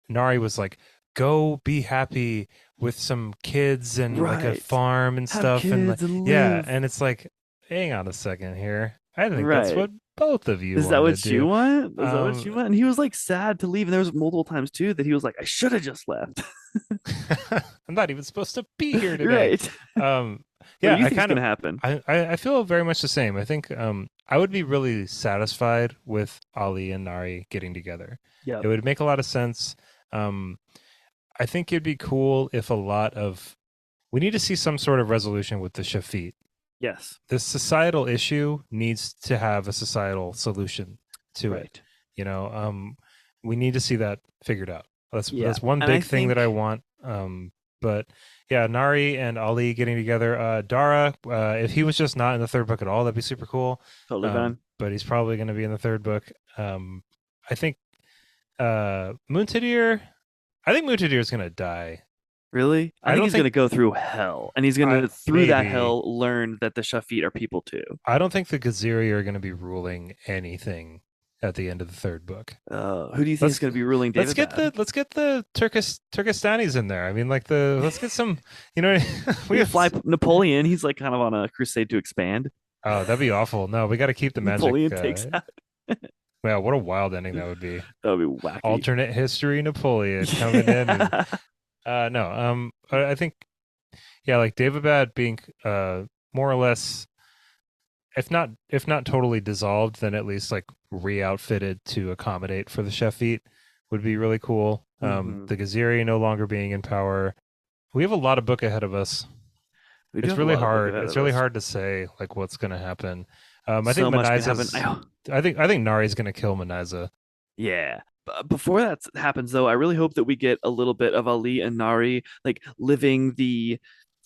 Nari was like, "Go be happy with some kids and like a Right. farm and Have stuff," and like, kids and yeah, live. and it's like, hang on a second here. I think that's Right. what both of you Is that want to what do. you want? Is that what Um, you want? And he was like sad to leave. And there was multiple times too that he was like, I should have just left. I'm not even supposed to be here today. Right. Um, What do yeah, you think is gonna happen? I feel very much the same. I think I would be really satisfied with Ali and Nari getting together. It Yep. would make a lot of sense. Um, I think it'd be cool if a lot of we need to see some sort of resolution with the Shafit. Yes. This societal issue needs to have a societal solution to it. Right. You know, we need to see that figured out. Yeah. That's one And I big thing that I think want. But yeah, Nari and Ali getting together. Dara, if he was just not in the third book at all, that'd be super cool. totally fine. But he's probably going to be in the third book. I think Muntadir. I think Muntadir is going to die. Really? I I think don't he's gonna think go through hell. And he's gonna through that maybe. hell learn that the Shafit are people too. I don't think the Gaziri are going to be ruling anything at the end of the third book. Who do you think is Let's gonna be ruling Daevabad? let's get the Turkistanis in there. I mean, like let's get some. You know, we We could have. fly Napoleon. He's like kind of on a crusade to expand. Oh, that'd be awful. No, we got to keep the magic. Napoleon takes out. Yeah, what a wild ending that would be. That would be wacky. Alternate history Napoleon coming in. And, Yeah. no, I think yeah, like Daevabad being more or less, if not totally dissolved, then at least like re-outfitted to accommodate for the Shafit would be really cool. Hmm. The Gaziri no longer being in power. We have a lot of book ahead of us. We do It's have a really lot of book hard. ahead It's of really us. hard to say like what's going to happen. I think So much can happen. Manaiza's. I think Nari's going to kill Manaiza. Yeah. Before that happens, though, I really hope that we get a little bit of Ali and Nari like living the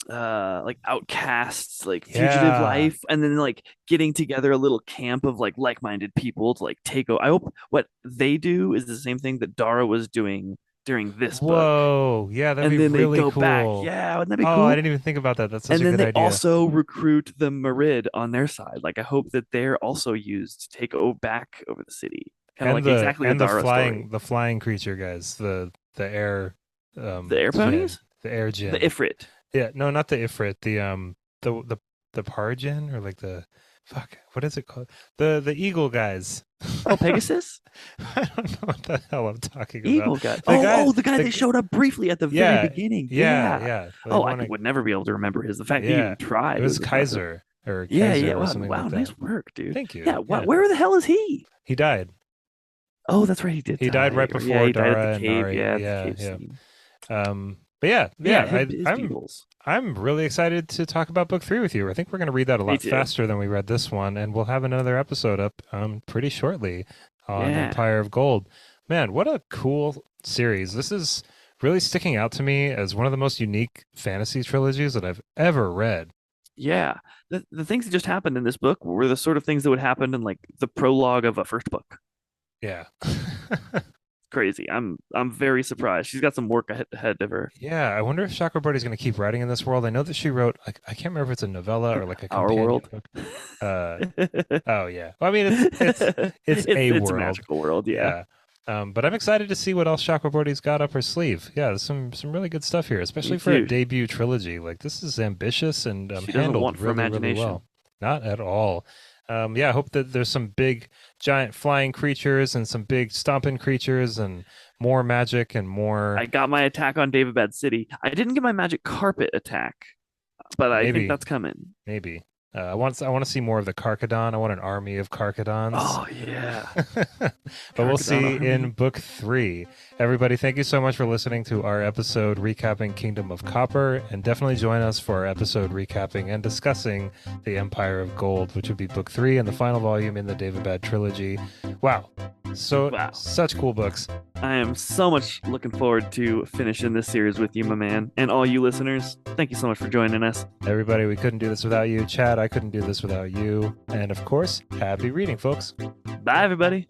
like outcasts like fugitive Yeah. life, and then like getting together a little camp of like-minded people to like take over. I hope what they do is the same thing that Dara was doing during this book, Whoa. Yeah, that'd and be then they really go back. cool. Yeah, wouldn't that be Oh, I cool? didn't even think about that. That's such And a then good they idea. also recruit the Merid on their side. Like I hope that they're also used to take back over the city, kind of like exactly the Dara story. the flying creature guys, the air The air djinn, ponies, the air the djinn. Ifrit. Yeah, no, not the Ifrit, the the parjin or like the fuck, what is it called? The eagle guys. Oh, Pegasus? I don't know what the hell I'm talking about. Eagle guy. The Oh, guy, the guy that showed up briefly at the very yeah, beginning. yeah, Yeah. yeah. They Oh, want to, would never be able to remember his. The fact that you yeah. even It tried was was impressive. Kaiser or Yeah, yeah. Kaiser or Wow, something wow, like that. nice work, dude. Thank you. Yeah. Yeah, Where the hell is he? he died. Oh, that's right. He did He died die. right Or, yeah, before he died at the Dara and cave. Nari. Yeah, at the Yeah, cave yeah. scene. But yeah, Yeah, yeah. his bugles. I'm really excited to talk about book 3 with you. I think we're going to read that a Me lot too. faster than we read this one, and we'll have another episode up pretty shortly on Yeah. Empire of Gold. Man, what a cool series! This is really sticking out to me as one of the most unique fantasy trilogies that I've ever read. Yeah. The things that just happened in this book were the sort of things that would happen in like the prologue of a first book. Yeah. Crazy. I'm very surprised. She's got some work ahead of her. Yeah, I wonder if Chakraborty's going to keep writing in this world. I know that she wrote, like, I can't remember if it's a novella or like a Our companion world. book. Oh yeah. Well, I mean, it's a It's a world. magical world, yeah. But I'm excited to see what else Chakraborty's got up her sleeve. Yeah, there's some really good stuff here, Me especially for a too. debut trilogy. Like this is ambitious and She doesn't handled want for really imagination. well. Not at all. Yeah, I hope that there's some big giant flying creatures and some big stomping creatures and more magic and more I got my attack on Daevabad City. I didn't get my magic carpet attack, but I think maybe that's coming. maybe. I want to see more of the Karkadon. I want an army of Karkadons. Oh yeah. But we'll Karkadon see in army. book 3. Everybody, thank you so much for listening to our episode recapping Kingdom of Copper, and definitely join us for our episode recapping and discussing the Empire of Gold, which would be book 3 and the final volume in the Daevabad trilogy. Wow. So Wow. such cool books. I am so much looking forward to finishing this series with you, my man. And all you listeners, thank you so much for joining us. Everybody, we couldn't do this without you. Chad, I couldn't do this without you. And of course, happy reading, folks. Bye, everybody.